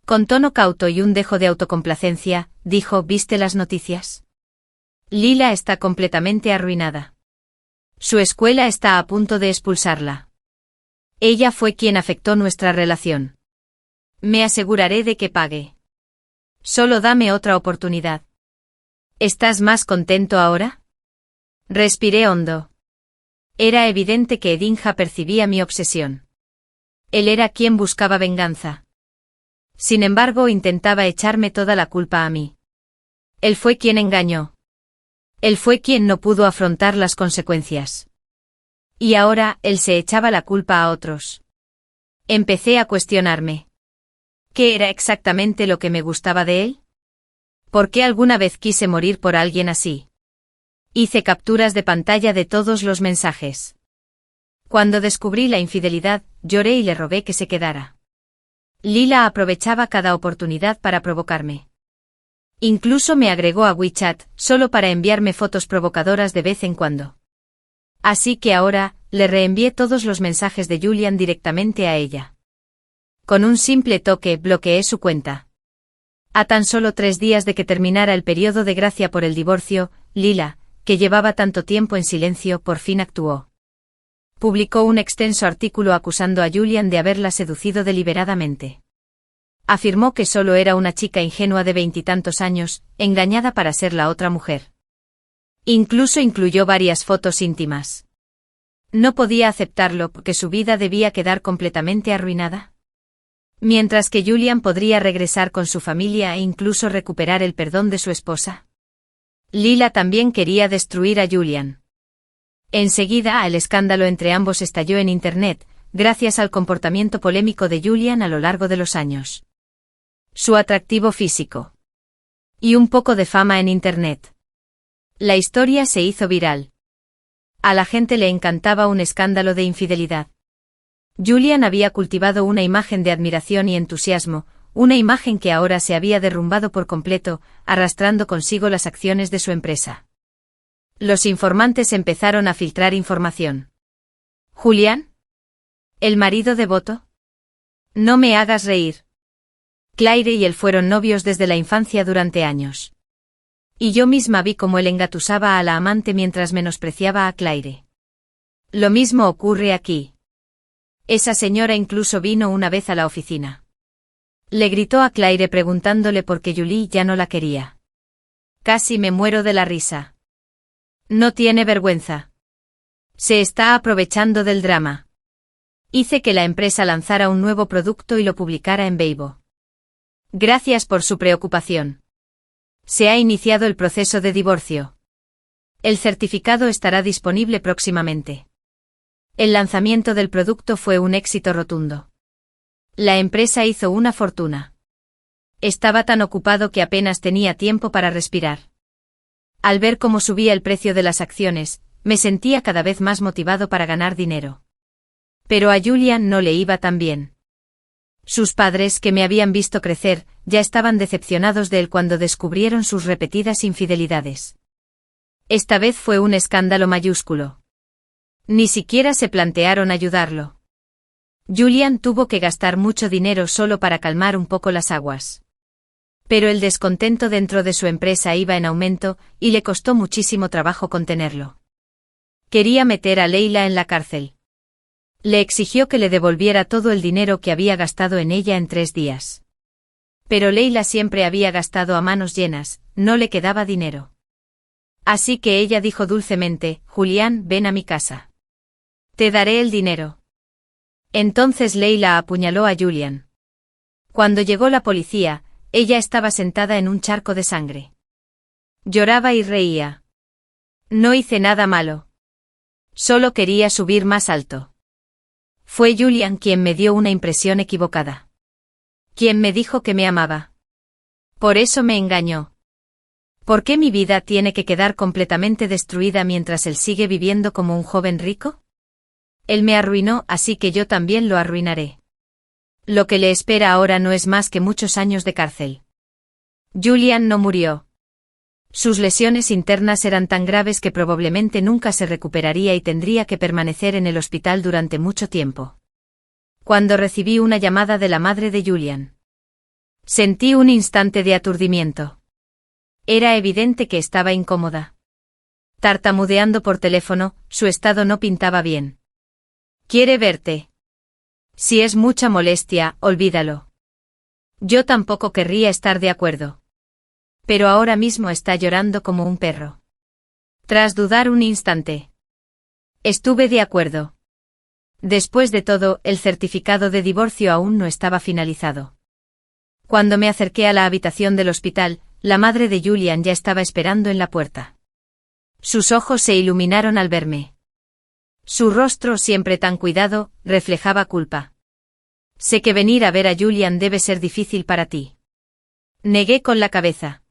Con tono cauto y un dejo de autocomplacencia, dijo: ¿Viste las noticias? Lila está completamente arruinada. Su escuela está a punto de expulsarla. Ella fue quien afectó nuestra relación. Me aseguraré de que pague. Solo dame otra oportunidad. ¿Estás más contento ahora? Respiré hondo. Era evidente que Edinja percibía mi obsesión. Él era quien buscaba venganza. Sin embargo, intentaba echarme toda la culpa a mí. Él fue quien engañó. Él fue quien no pudo afrontar las consecuencias. Y ahora, él se echaba la culpa a otros. Empecé a cuestionarme. ¿Qué era exactamente lo que me gustaba de él? ¿Por qué alguna vez quise morir por alguien así? Hice capturas de pantalla de todos los mensajes. Cuando descubrí la infidelidad, lloré y le rogué que se quedara. Lila aprovechaba cada oportunidad para provocarme. Incluso me agregó a WeChat, solo para enviarme fotos provocadoras de vez en cuando. Así que ahora, le reenvié todos los mensajes de Julian directamente a ella. Con un simple toque, bloqueé su cuenta. A tan solo 3 días de que terminara el periodo de gracia por el divorcio, Lila, que llevaba tanto tiempo en silencio, por fin actuó. Publicó un extenso artículo acusando a Julian de haberla seducido deliberadamente. Afirmó que solo era una chica ingenua de 20 y tantos años, engañada para ser la otra mujer. Incluso incluyó varias fotos íntimas. No podía aceptarlo porque su vida debía quedar completamente arruinada. Mientras que Julian podría regresar con su familia e incluso recuperar el perdón de su esposa. Lila también quería destruir a Julian. Enseguida, el escándalo entre ambos estalló en Internet, gracias al comportamiento polémico de Julian a lo largo de los años. Su atractivo físico. Y un poco de fama en Internet. La historia se hizo viral. A la gente le encantaba un escándalo de infidelidad. Julian había cultivado una imagen de admiración y entusiasmo, una imagen que ahora se había derrumbado por completo, arrastrando consigo las acciones de su empresa. Los informantes empezaron a filtrar información. ¿Julian? ¿El marido devoto? No me hagas reír. Claire y él fueron novios desde la infancia durante años. Y yo misma vi cómo él engatusaba a la amante mientras menospreciaba a Claire. Lo mismo ocurre aquí. Esa señora incluso vino una vez a la oficina. Le gritó a Claire preguntándole por qué Julie ya no la quería. Casi me muero de la risa. No tiene vergüenza. Se está aprovechando del drama. Hice que la empresa lanzara un nuevo producto y lo publicara en Weibo. Gracias por su preocupación. Se ha iniciado el proceso de divorcio. El certificado estará disponible próximamente. El lanzamiento del producto fue un éxito rotundo. La empresa hizo una fortuna. Estaba tan ocupado que apenas tenía tiempo para respirar. Al ver cómo subía el precio de las acciones, me sentía cada vez más motivado para ganar dinero. Pero a Julian no le iba tan bien. Sus padres, que me habían visto crecer, ya estaban decepcionados de él cuando descubrieron sus repetidas infidelidades. Esta vez fue un escándalo mayúsculo. Ni siquiera se plantearon ayudarlo. Julian tuvo que gastar mucho dinero solo para calmar un poco las aguas. Pero el descontento dentro de su empresa iba en aumento, y le costó muchísimo trabajo contenerlo. Quería meter a Leila en la cárcel. Le exigió que le devolviera todo el dinero que había gastado en ella en 3 días. Pero Leila siempre había gastado a manos llenas, no le quedaba dinero. Así que ella dijo dulcemente: Julian, ven a mi casa. Te daré el dinero. Entonces Leila apuñaló a Julian. Cuando llegó la policía, ella estaba sentada en un charco de sangre. Lloraba y reía. No hice nada malo. Solo quería subir más alto. Fue Julian quien me dio una impresión equivocada. Quien me dijo que me amaba. Por eso me engañó. ¿Por qué mi vida tiene que quedar completamente destruida mientras él sigue viviendo como un joven rico? Él me arruinó, así que yo también lo arruinaré. Lo que le espera ahora no es más que muchos años de cárcel. Julian no murió. Sus lesiones internas eran tan graves que probablemente nunca se recuperaría y tendría que permanecer en el hospital durante mucho tiempo. Cuando recibí una llamada de la madre de Julian, sentí un instante de aturdimiento. Era evidente que estaba incómoda. Tartamudeando por teléfono, su estado no pintaba bien. ¿Quiere verte? Si es mucha molestia, olvídalo. Yo tampoco querría estar de acuerdo. Pero ahora mismo está llorando como un perro. Tras dudar un instante, estuve de acuerdo. Después de todo, el certificado de divorcio aún no estaba finalizado. Cuando me acerqué a la habitación del hospital, la madre de Julian ya estaba esperando en la puerta. Sus ojos se iluminaron al verme. Su rostro, siempre tan cuidado, reflejaba culpa. Sé que venir a ver a Julian debe ser difícil para ti. Negué con la cabeza.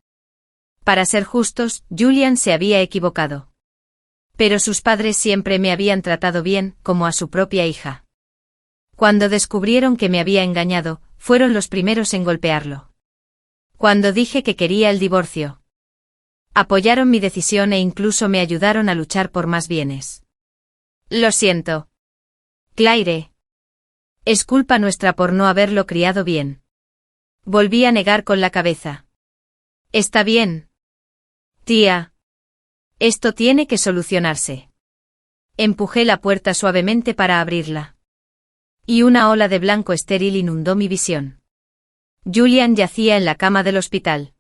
Para ser justos, Julian se había equivocado. Pero sus padres siempre me habían tratado bien, como a su propia hija. Cuando descubrieron que me había engañado, fueron los primeros en golpearlo. Cuando dije que quería el divorcio, apoyaron mi decisión e incluso me ayudaron a luchar por más bienes. Lo siento, Claire. Es culpa nuestra por no haberlo criado bien. Volví a negar con la cabeza. Está bien, tía. Esto tiene que solucionarse. Empujé la puerta suavemente para abrirla. Y una ola de blanco estéril inundó mi visión. Julian yacía en la cama del hospital.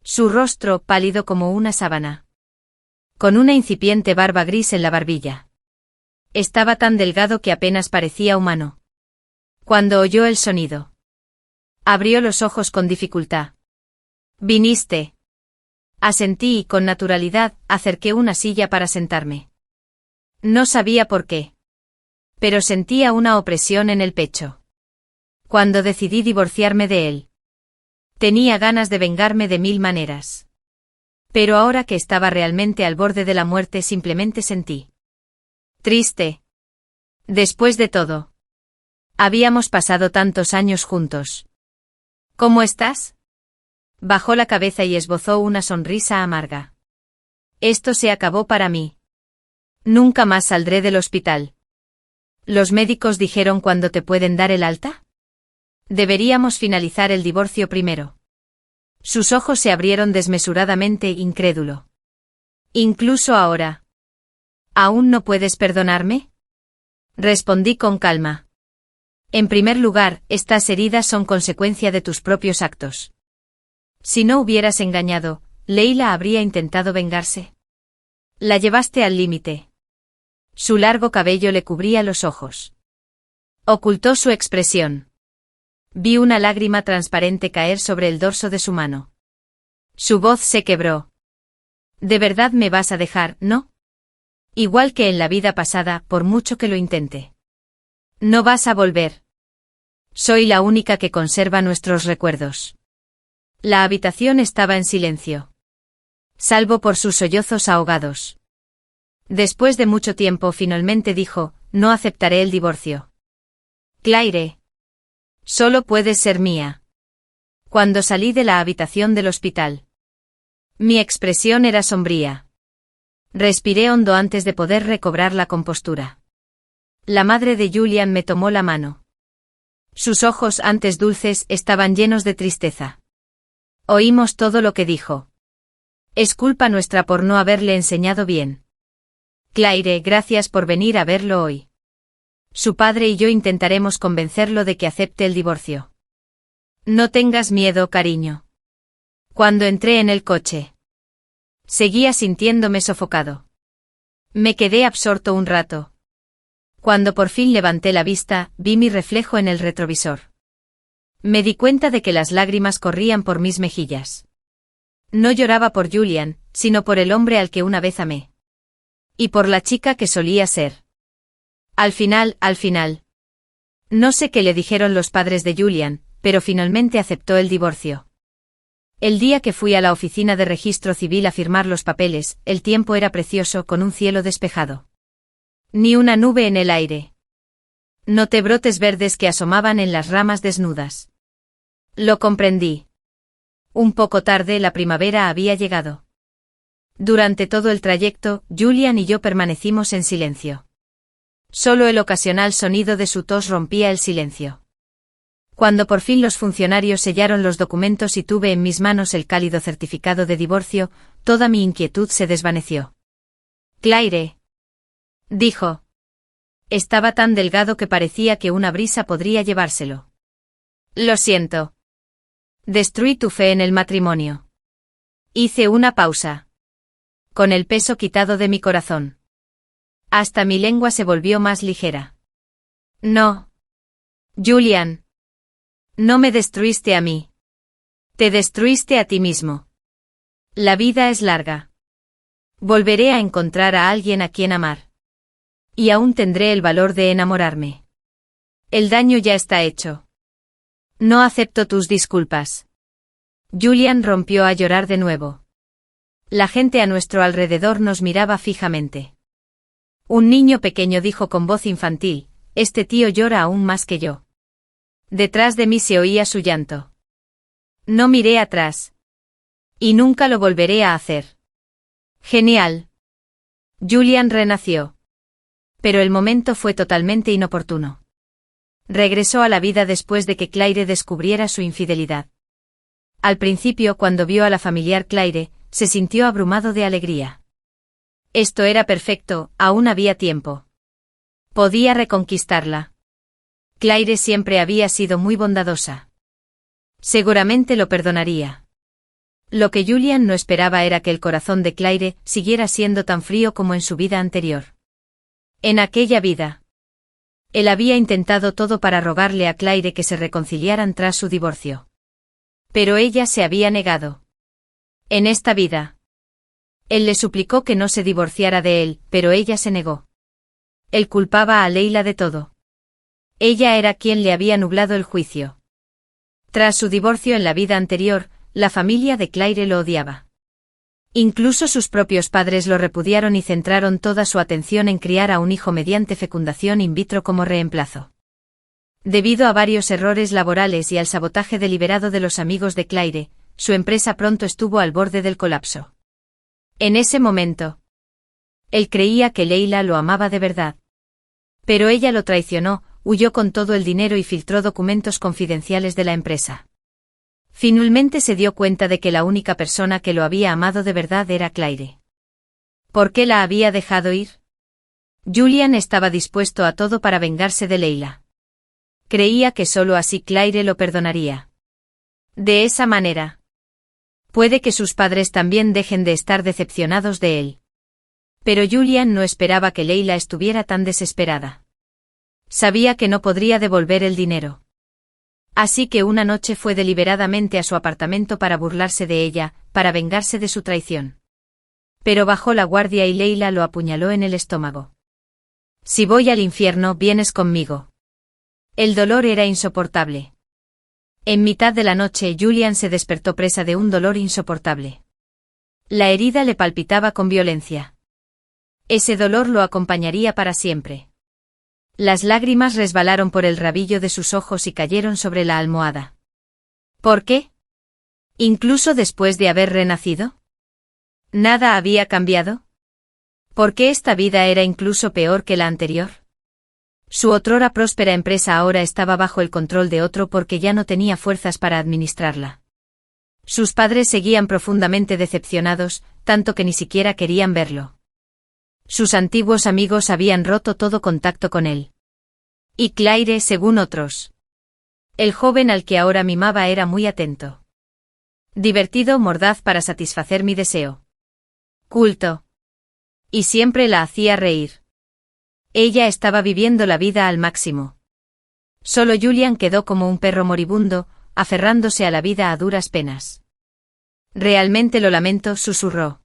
Su rostro pálido como una sábana. Con una incipiente barba gris en la barbilla. Estaba tan delgado que apenas parecía humano. Cuando oyó el sonido, abrió los ojos con dificultad. «¿Viniste?» Asentí y con naturalidad acerqué una silla para sentarme. No sabía por qué. Pero sentía una opresión en el pecho. Cuando decidí divorciarme de él, tenía ganas de vengarme de mil maneras. Pero ahora que estaba realmente al borde de la muerte simplemente sentí triste. Después de todo, habíamos pasado tantos años juntos. ¿Cómo estás? Bajó la cabeza y esbozó una sonrisa amarga. Esto se acabó para mí. Nunca más saldré del hospital. ¿Los médicos dijeron cuándo te pueden dar el alta? Deberíamos finalizar el divorcio primero. Sus ojos se abrieron desmesuradamente, incrédulo. Incluso ahora. ¿Aún no puedes perdonarme? Respondí con calma. En primer lugar, estas heridas son consecuencia de tus propios actos. Si no hubieras engañado, Leila habría intentado vengarse. La llevaste al límite. Su largo cabello le cubría los ojos. Ocultó su expresión. Vi una lágrima transparente caer sobre el dorso de su mano. Su voz se quebró. ¿De verdad me vas a dejar, no? Igual que en la vida pasada, por mucho que lo intente. No vas a volver. Soy la única que conserva nuestros recuerdos. La habitación estaba en silencio. Salvo por sus sollozos ahogados. Después de mucho tiempo finalmente dijo, no aceptaré el divorcio. Claire. Solo puedes ser mía. Cuando salí de la habitación del hospital. Mi expresión era sombría. Respiré hondo antes de poder recobrar la compostura. La madre de Julian me tomó la mano. Sus ojos antes dulces estaban llenos de tristeza. Oímos todo lo que dijo. Es culpa nuestra por no haberle enseñado bien. Claire, gracias por venir a verlo hoy. Su padre y yo intentaremos convencerlo de que acepte el divorcio. No tengas miedo, cariño. Cuando entré en el coche, seguía sintiéndome sofocado. Me quedé absorto un rato. Cuando por fin levanté la vista, vi mi reflejo en el retrovisor. Me di cuenta de que las lágrimas corrían por mis mejillas. No lloraba por Julian, sino por el hombre al que una vez amé. Y por la chica que solía ser. Al final. No sé qué le dijeron los padres de Julian, pero finalmente aceptó el divorcio. El día que fui a la oficina de registro civil a firmar los papeles, el tiempo era precioso con un cielo despejado. Ni una nube en el aire. Noté brotes verdes que asomaban en las ramas desnudas. Lo comprendí. Un poco tarde la primavera había llegado. Durante todo el trayecto, Julian y yo permanecimos en silencio. Solo el ocasional sonido de su tos rompía el silencio. Cuando por fin los funcionarios sellaron los documentos y tuve en mis manos el cálido certificado de divorcio, toda mi inquietud se desvaneció. Claire, dijo. Estaba tan delgado que parecía que una brisa podría llevárselo. Lo siento. Destruí tu fe en el matrimonio. Hice una pausa. Con el peso quitado de mi corazón. Hasta mi lengua se volvió más ligera. No. Julian. No me destruiste a mí. Te destruiste a ti mismo. La vida es larga. Volveré a encontrar a alguien a quien amar. Y aún tendré el valor de enamorarme. El daño ya está hecho. No acepto tus disculpas. Julian rompió a llorar de nuevo. La gente a nuestro alrededor nos miraba fijamente. Un niño pequeño dijo con voz infantil, este tío llora aún más que yo. Detrás de mí se oía su llanto. No miré atrás. Y nunca lo volveré a hacer. Genial. Julian renació. Pero el momento fue totalmente inoportuno. Regresó a la vida después de que Claire descubriera su infidelidad. Al principio, cuando vio a la familiar Claire, se sintió abrumado de alegría. Esto era perfecto, aún había tiempo. Podía reconquistarla. Claire siempre había sido muy bondadosa. Seguramente lo perdonaría. Lo que Julian no esperaba era que el corazón de Claire siguiera siendo tan frío como en su vida anterior. En aquella vida, él había intentado todo para rogarle a Claire que se reconciliaran tras su divorcio. Pero ella se había negado. En esta vida, él le suplicó que no se divorciara de él, pero ella se negó. Él culpaba a Leila de todo. Ella era quien le había nublado el juicio. Tras su divorcio en la vida anterior, la familia de Claire lo odiaba. Incluso sus propios padres lo repudiaron y centraron toda su atención en criar a un hijo mediante fecundación in vitro como reemplazo. Debido a varios errores laborales y al sabotaje deliberado de los amigos de Claire, su empresa pronto estuvo al borde del colapso. En ese momento, él creía que Leila lo amaba de verdad. Pero ella lo traicionó, huyó con todo el dinero y filtró documentos confidenciales de la empresa. Finalmente se dio cuenta de que la única persona que lo había amado de verdad era Claire. ¿Por qué la había dejado ir? Julian estaba dispuesto a todo para vengarse de Leila. Creía que solo así Claire lo perdonaría. De esa manera, puede que sus padres también dejen de estar decepcionados de él. Pero Julian no esperaba que Leila estuviera tan desesperada. Sabía que no podría devolver el dinero. Así que una noche fue deliberadamente a su apartamento para burlarse de ella, para vengarse de su traición. Pero bajó la guardia y Leila lo apuñaló en el estómago. Si voy al infierno, vienes conmigo. El dolor era insoportable. En mitad de la noche, Julian se despertó presa de un dolor insoportable. La herida le palpitaba con violencia. Ese dolor lo acompañaría para siempre. Las lágrimas resbalaron por el rabillo de sus ojos y cayeron sobre la almohada. ¿Por qué? ¿Incluso después de haber renacido? ¿Nada había cambiado? ¿Por qué esta vida era incluso peor que la anterior? Su otrora próspera empresa ahora estaba bajo el control de otro porque ya no tenía fuerzas para administrarla. Sus padres seguían profundamente decepcionados, tanto que ni siquiera querían verlo. Sus antiguos amigos habían roto todo contacto con él. Y Claire, según otros. El joven al que ahora mimaba era muy atento. Divertido, mordaz para satisfacer mi deseo. Culto. Y siempre la hacía reír. Ella estaba viviendo la vida al máximo. Solo Julian quedó como un perro moribundo, aferrándose a la vida a duras penas. Realmente lo lamento, susurró.